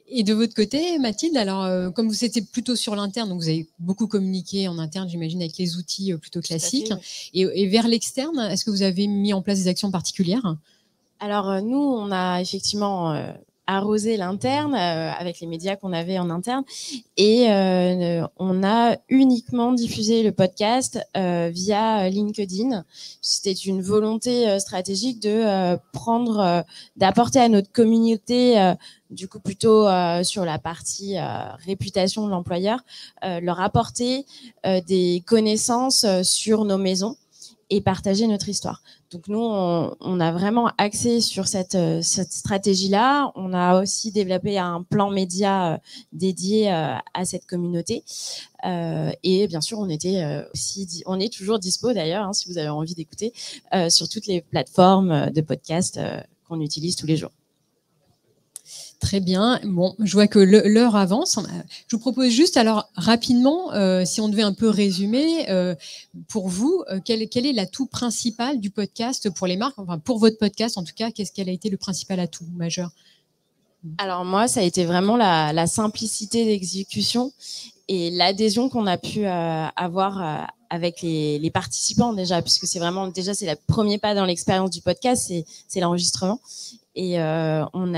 Et de votre côté, Mathilde, alors comme vous étiez plutôt sur l'interne, donc vous avez beaucoup communiqué en interne, j'imagine, avec les outils plutôt classiques. Et vers l'externe, est-ce que vous avez mis en place des actions particulières? Alors nous, on a effectivement arrosé l'interne avec les médias qu'on avait en interne et on a uniquement diffusé le podcast via LinkedIn. C'était une volonté stratégique de d'apporter à notre communauté du coup plutôt sur la partie réputation de l'employeur, leur apporter des connaissances sur nos maisons et partager notre histoire. Donc nous, on a vraiment axé sur cette stratégie-là. On a aussi développé un plan média dédié à cette communauté. Et bien sûr, on est toujours dispo d'ailleurs, si vous avez envie d'écouter, sur toutes les plateformes de podcast qu'on utilise tous les jours. Très bien. Bon, je vois que l'heure avance. Je vous propose juste, alors rapidement, si on devait un peu résumer, pour vous, quel est l'atout principal du podcast pour les marques? Enfin, pour votre podcast, en tout cas, quel a été le principal atout majeur? Alors moi, ça a été vraiment la simplicité d'exécution et l'adhésion qu'on a pu avoir avec les participants déjà, puisque c'est le premier pas dans l'expérience du podcast, c'est l'enregistrement. Et on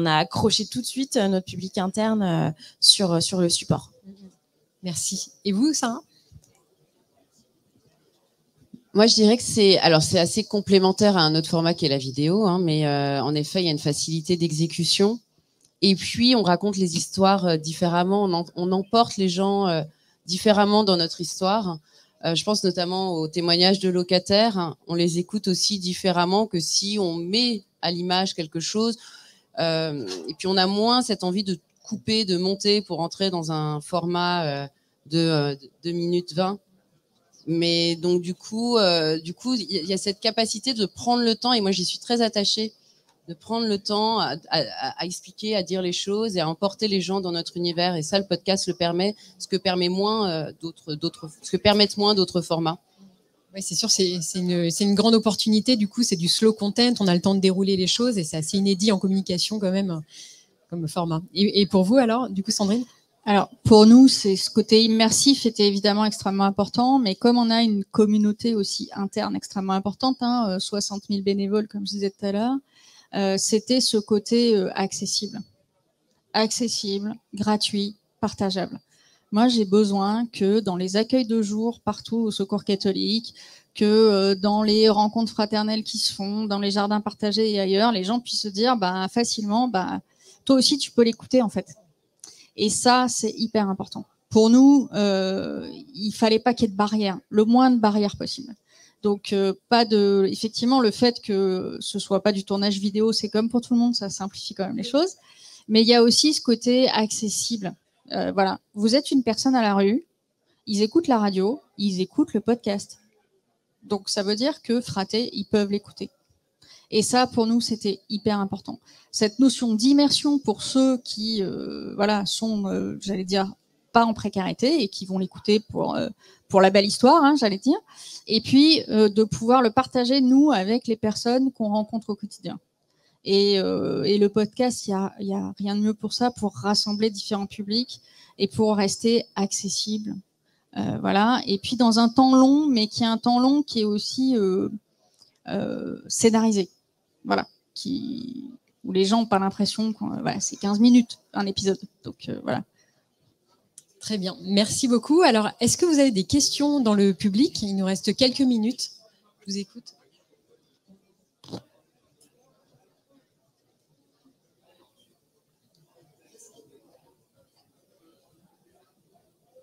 a accroché tout de suite notre public interne sur le support. Merci. Et vous, Sarah? Moi, je dirais que c'est assez complémentaire à un autre format qui est la vidéo, mais en effet, il y a une facilité d'exécution. Et puis, on raconte les histoires différemment. On emporte les gens différemment dans notre histoire. Je pense notamment aux témoignages de locataires. On les écoute aussi différemment que si on met à l'image quelque chose. Et puis, on a moins cette envie de couper, de monter pour entrer dans un format de 2 minutes 20. Mais donc, du coup, il y a cette capacité de prendre le temps. Et moi, j'y suis très attachée, de prendre le temps à expliquer, à dire les choses et à emporter les gens dans notre univers. Et ça, le podcast le permet, ce que permettent moins d'autres formats. Oui, c'est sûr, c'est une grande opportunité. Du coup, c'est du slow content. On a le temps de dérouler les choses et c'est assez inédit en communication quand même comme format. Et pour vous, alors, du coup, Sandrine? Alors, pour nous, ce côté immersif était évidemment extrêmement important, mais comme on a une communauté aussi interne extrêmement importante, 60 000 bénévoles, comme je disais tout à l'heure, c'était ce côté accessible, gratuit, partageable. Moi, j'ai besoin que dans les accueils de jour partout au Secours catholique, que dans les rencontres fraternelles qui se font, dans les jardins partagés et ailleurs, les gens puissent se dire facilement, toi aussi, tu peux l'écouter en fait. Et ça, c'est hyper important. Pour nous, il fallait pas qu'il y ait de barrières, le moins de barrières possible. Donc, effectivement, le fait que ce soit pas du tournage vidéo, c'est comme pour tout le monde, ça simplifie quand même les choses. Mais il y a aussi ce côté accessible. Voilà, vous êtes une personne à la rue, ils écoutent la radio, ils écoutent le podcast. Donc, ça veut dire que Fraté, ils peuvent l'écouter. Et ça, pour nous, c'était hyper important. Cette notion d'immersion pour ceux qui, sont, j'allais dire, pas en précarité et qui vont l'écouter pour la belle histoire, j'allais dire. Et puis, de pouvoir le partager, nous, avec les personnes qu'on rencontre au quotidien. Et le podcast, il y a rien de mieux pour ça, pour rassembler différents publics et pour rester accessible. Voilà. Et puis, dans un temps long, mais qui est un temps long qui est aussi scénarisé. Voilà. Où les gens n'ont pas l'impression que c'est 15 minutes un épisode. Donc, voilà. Très bien, merci beaucoup. Alors, est-ce que vous avez des questions dans le public? Il nous reste quelques minutes. Je vous écoute.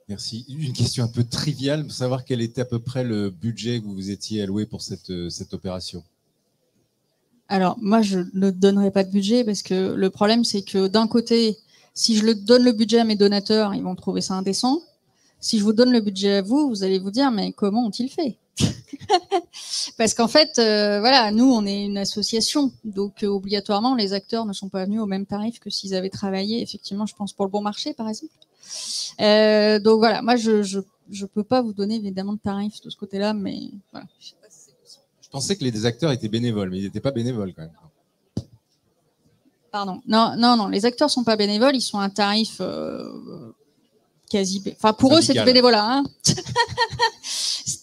Merci. Une question un peu triviale, pour savoir quel était à peu près le budget que vous vous étiez alloué pour cette opération. Alors, moi, je ne donnerai pas de budget parce que le problème, c'est que d'un côté, si je donne le budget à mes donateurs, ils vont trouver ça indécent. Si je vous donne le budget à vous, vous allez vous dire, mais comment ont-ils fait? Parce qu'en fait, voilà, nous, on est une association, donc obligatoirement, les acteurs ne sont pas venus au même tarif que s'ils avaient travaillé, effectivement, je pense, pour le bon marché, par exemple. Donc voilà, moi, je peux pas vous donner évidemment de tarifs de ce côté-là, mais voilà. Je pensais que les acteurs étaient bénévoles, mais ils n'étaient pas bénévoles quand même. Pardon. Non, les acteurs sont pas bénévoles, ils sont à un tarif quasi. Enfin, pour eux, c'est du bénévolat. Hein.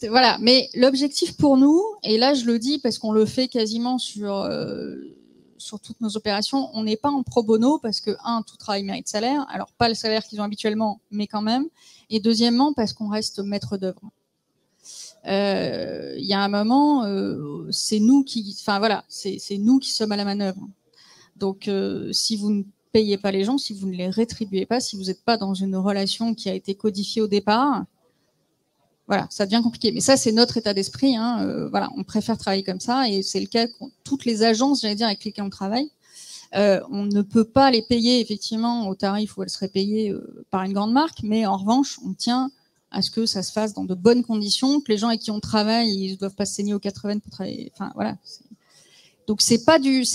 Voilà. Mais l'objectif pour nous, et là, je le dis parce qu'on le fait quasiment sur toutes nos opérations, on n'est pas en pro bono parce que tout travail mérite salaire. Alors pas le salaire qu'ils ont habituellement, mais quand même. Et deuxièmement, parce qu'on reste maître d'œuvre. Il y a un moment, c'est nous qui sommes à la manœuvre. Donc, si vous ne payez pas les gens, si vous ne les rétribuez pas, si vous n'êtes pas dans une relation qui a été codifiée au départ, voilà, ça devient compliqué. Mais ça, c'est notre état d'esprit. Hein. Voilà, on préfère travailler comme ça, et c'est le cas pour toutes les agences, j'allais dire, avec lesquelles on travaille. On ne peut pas les payer effectivement au tarif où elles seraient payées par une grande marque, mais en revanche, on tient à ce que ça se fasse dans de bonnes conditions, que les gens avec qui on travaille, ils ne doivent pas se saigner aux 80 pour travailler. Enfin, voilà. Donc c'est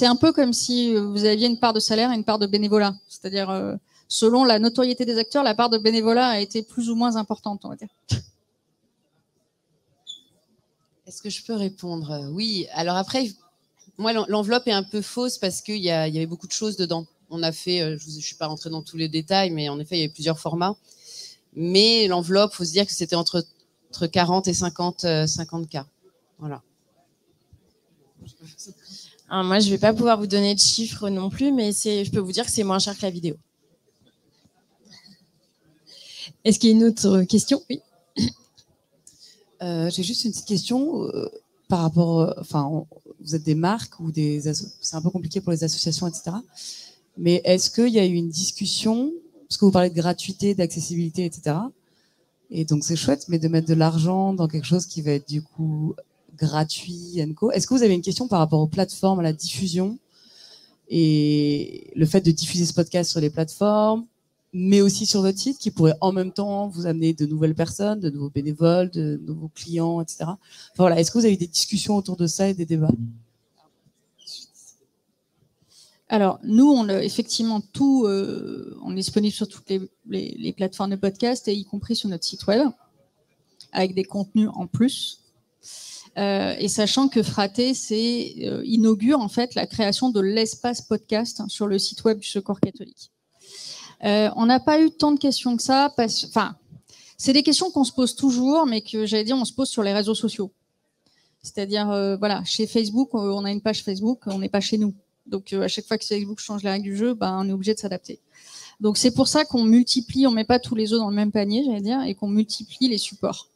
un peu comme si vous aviez une part de salaire et une part de bénévolat. C'est-à-dire, selon la notoriété des acteurs, la part de bénévolat a été plus ou moins importante, on va dire. Est-ce que je peux répondre? Oui. Alors après, moi, l'enveloppe est un peu fausse parce qu'il y avait beaucoup de choses dedans. On a fait, je ne suis pas rentrée dans tous les détails, mais en effet, il y avait plusieurs formats. Mais l'enveloppe, il faut se dire que c'était entre 40 et 50 K. Voilà. Alors moi, je ne vais pas pouvoir vous donner de chiffres non plus, mais je peux vous dire que c'est moins cher que la vidéo. Est-ce qu'il y a une autre question? Oui. J'ai juste une petite question par rapport... vous êtes des marques ou c'est un peu compliqué pour les associations, etc. Mais est-ce qu'il y a eu une discussion, parce que vous parlez de gratuité, d'accessibilité, etc. Et donc c'est chouette, mais de mettre de l'argent dans quelque chose qui va être du coup gratuit, &co. Est-ce que vous avez une question par rapport aux plateformes, à la diffusion et le fait de diffuser ce podcast sur les plateformes, mais aussi sur votre site, qui pourrait en même temps vous amener de nouvelles personnes, de nouveaux bénévoles, de nouveaux clients, etc. Enfin, voilà. Est-ce que vous avez des discussions autour de ça et des débats? Alors, nous, on a effectivement tout, on est disponible sur toutes les plateformes de podcast, et y compris sur notre site web, avec des contenus en plus. Et sachant que Fraté inaugure en fait la création de l'espace podcast sur le site web du Secours catholique. On n'a pas eu tant de questions que ça, c'est des questions qu'on se pose toujours, mais que j'allais dire on se pose sur les réseaux sociaux. C'est-à-dire, voilà, chez Facebook, on a une page Facebook, on n'est pas chez nous. Donc à chaque fois que Facebook change les règles du jeu, on est obligé de s'adapter. Donc c'est pour ça qu'on multiplie, on met pas tous les œufs dans le même panier, j'allais dire, et qu'on multiplie les supports.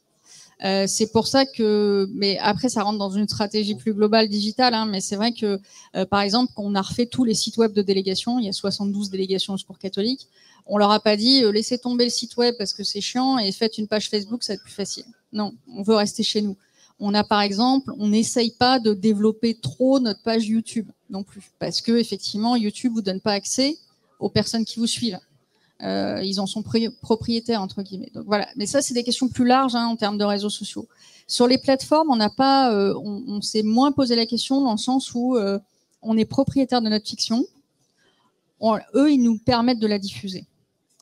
C'est pour ça que, mais après ça rentre dans une stratégie plus globale digitale, hein, mais c'est vrai que par exemple, on a refait tous les sites web de délégation, il y a 72 délégations au Secours catholique, on leur a pas dit laissez tomber le site web parce que c'est chiant et faites une page Facebook, ça va être plus facile. Non, on veut rester chez nous. On a par exemple, on n'essaye pas de développer trop notre page YouTube non plus, parce que effectivement YouTube vous donne pas accès aux personnes qui vous suivent. Ils en sont propriétaires entre guillemets. Donc voilà. Mais ça c'est des questions plus larges en termes de réseaux sociaux. Sur les plateformes, on n'a pas, on s'est moins posé la question dans le sens où on est propriétaire de notre fiction. Eux, ils nous permettent de la diffuser.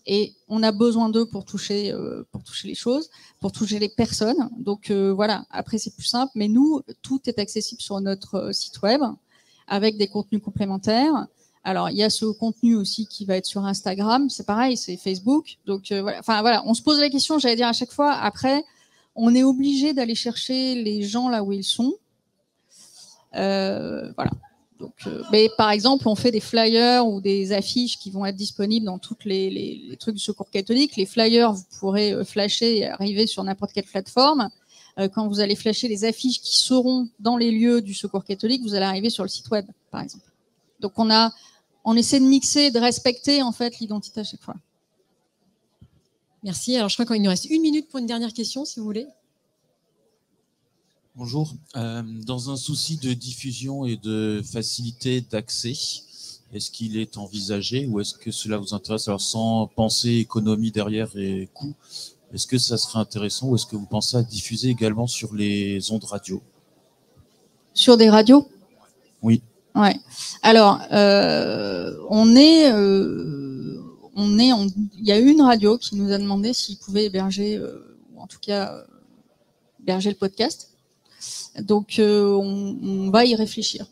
Et on a besoin d'eux pour toucher les choses, pour toucher les personnes. Donc voilà, après c'est plus simple. Mais nous, tout est accessible sur notre site web avec des contenus complémentaires. Alors il y a ce contenu aussi qui va être sur Instagram, c'est pareil, c'est Facebook. Donc voilà, enfin voilà, on se pose la question, j'allais dire à chaque fois. Après, on est obligé d'aller chercher les gens là où ils sont. Voilà. Donc, mais par exemple, on fait des flyers ou des affiches qui vont être disponibles dans toutes les trucs du Secours catholique. Les flyers, vous pourrez flasher et arriver sur n'importe quelle plateforme. Quand vous allez flasher les affiches qui seront dans les lieux du Secours catholique, vous allez arriver sur le site web, par exemple. Donc, on essaie de mixer, de respecter en fait l'identité à chaque fois. Merci. Alors, je crois qu'il nous reste 1 minute pour une dernière question, si vous voulez. Bonjour. Dans un souci de diffusion et de facilité d'accès, est-ce qu'il est envisagé ou est-ce que cela vous intéresse, alors sans penser économie derrière et coût, Est-ce que ça serait intéressant ou est-ce que vous pensez à diffuser également sur les ondes radio? Sur des radios? Oui. Ouais. Alors, il y a une radio qui nous a demandé s'ils pouvaient héberger, ou en tout cas héberger le podcast. Donc, on va y réfléchir.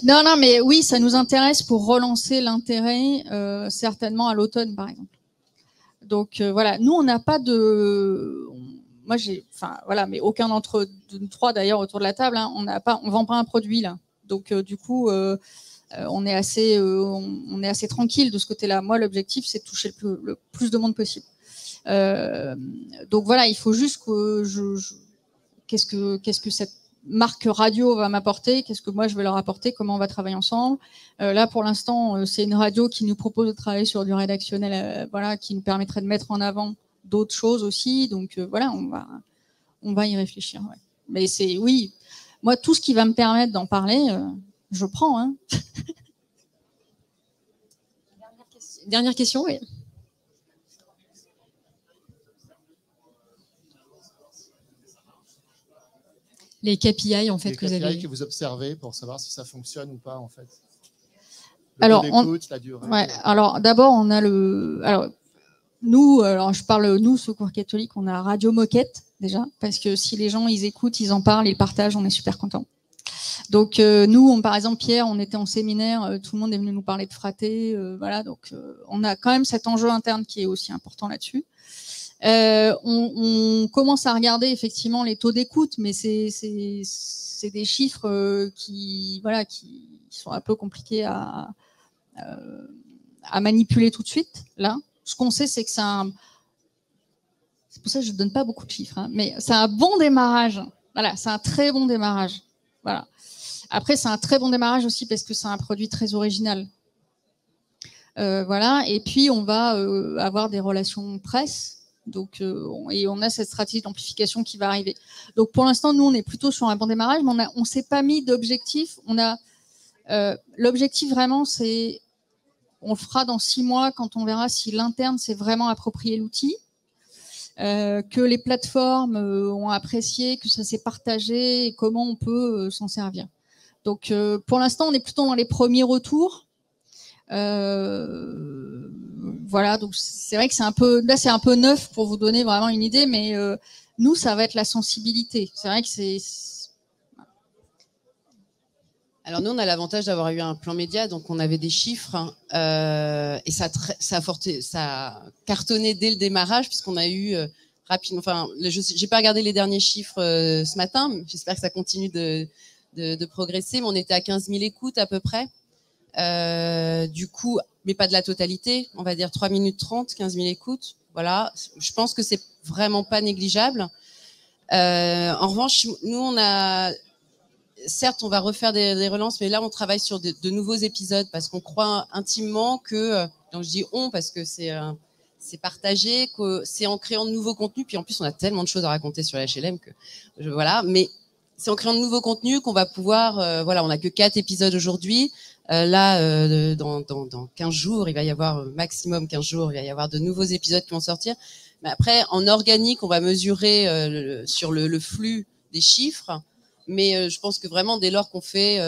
Non, mais oui, ça nous intéresse pour relancer l'intérêt, certainement à l'automne, par exemple. Donc voilà, nous on n'a pas de, mais aucun d'entre nous trois d'ailleurs autour de la table, hein, on vend pas un produit là. Donc du coup, on est assez tranquille de ce côté-là. Moi, l'objectif c'est de toucher le plus de monde possible. Donc voilà, il faut juste que qu'est-ce que cette marque radio va m'apporter, qu'est-ce que moi je vais leur apporter, comment on va travailler ensemble. Là pour l'instant c'est une radio qui nous propose de travailler sur du rédactionnel, qui nous permettrait de mettre en avant d'autres choses aussi, donc voilà, on va y réfléchir, ouais. Mais oui, moi tout ce qui va me permettre d'en parler, je prends, hein. Dernière question, oui. Les KPI, en fait, que vous avez. Les KPI que vous observez pour savoir si ça fonctionne ou pas, en fait. Alors, la durée. Ouais, alors d'abord, on a je parle nous, Secours catholique, on a Radio Moquette, déjà, parce que si les gens, ils écoutent, ils en parlent, ils partagent, on est super contents. Donc, nous, par exemple, Pierre, on était en séminaire, tout le monde est venu nous parler de fraté, voilà, donc on a quand même cet enjeu interne qui est aussi important là-dessus. On commence à regarder effectivement les taux d'écoute, mais c'est des chiffres qui sont un peu compliqués à manipuler tout de suite. Là, ce qu'on sait, c'est que c'est pour ça que je ne donne pas beaucoup de chiffres, hein, mais c'est un bon démarrage. Voilà, c'est un très bon démarrage. Voilà. Après, c'est un très bon démarrage aussi parce que c'est un produit très original. Voilà. Et puis, on va avoir des relations presse. Donc, et on a cette stratégie d'amplification qui va arriver. Donc, pour l'instant, nous, on est plutôt sur un bon démarrage, mais on s'est pas mis d'objectif. L'objectif vraiment, c'est, on le fera dans 6 mois quand on verra si l'interne s'est vraiment approprié l'outil, que les plateformes ont apprécié, que ça s'est partagé et comment on peut s'en servir. Donc, pour l'instant, on est plutôt dans les premiers retours. Voilà, donc c'est vrai que c'est un peu neuf pour vous donner vraiment une idée, mais nous, ça va être la sensibilité. C'est vrai que c'est. Alors nous, on a l'avantage d'avoir eu un plan média, donc on avait des chiffres, hein, et ça a cartonné dès le démarrage, puisqu'on a eu rapidement. Enfin, j'ai pas regardé les derniers chiffres ce matin, mais j'espère que ça continue de progresser, mais on était à 15 000 écoutes à peu près. Du coup, mais pas de la totalité, on va dire 3 minutes 30, 15 000 écoutes. Voilà, je pense que c'est vraiment pas négligeable. En revanche, nous, certes, on va refaire des relances, mais là, on travaille sur de nouveaux épisodes parce qu'on croit intimement que, donc je dis on parce que c'est partagé, que c'est en créant de nouveaux contenus. Puis en plus, on a tellement de choses à raconter sur la HLM que voilà. Mais c'est en créant de nouveaux contenus qu'on va pouvoir. Voilà, on n'a que 4 épisodes aujourd'hui. Là, dans 15 jours, il va y avoir maximum 15 jours, il va y avoir de nouveaux épisodes qui vont sortir. Mais après, en organique, on va mesurer sur le flux des chiffres. Mais je pense que vraiment, dès lors qu'on fait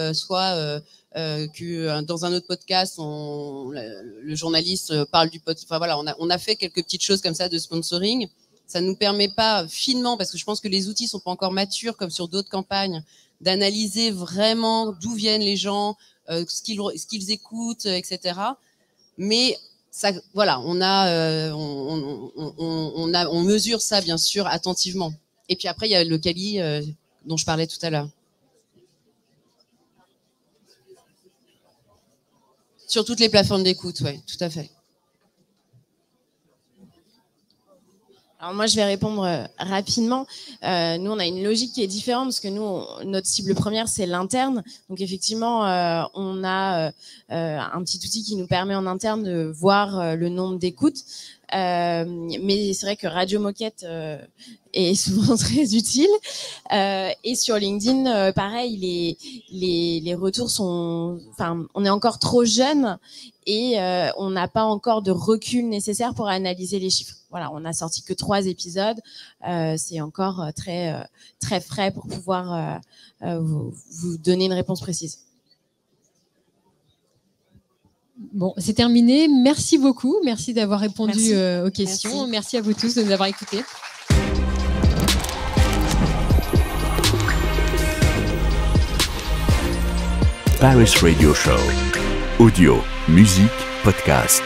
que dans un autre podcast, le journaliste parle du podcast. Enfin voilà, on a fait quelques petites choses comme ça de sponsoring. Ça nous permet pas finement, parce que je pense que les outils sont pas encore matures, comme sur d'autres campagnes, d'analyser vraiment d'où viennent les gens, ce qu'ils écoutent, etc. Mais ça, voilà, on mesure ça bien sûr attentivement. Et puis après, il y a le Kali dont je parlais tout à l'heure. Sur toutes les plateformes d'écoute, oui, tout à fait. Alors moi, je vais répondre rapidement. Nous, on a une logique qui est différente parce que nous, notre cible première, c'est l'interne. Donc effectivement, on a un petit outil qui nous permet en interne de voir le nombre d'écoutes. Mais c'est vrai que Radio Moquette est souvent très utile. Et sur LinkedIn, pareil, les retours sont... Enfin, on est encore trop jeune et on n'a pas encore de recul nécessaire pour analyser les chiffres. Voilà, on n'a sorti que 3 épisodes. C'est encore très frais pour pouvoir vous donner une réponse précise. Bon, c'est terminé. Merci beaucoup. Merci d'avoir répondu aux questions. Merci à vous tous de nous avoir écoutés. Paris Radio Show. Audio, musique, podcast.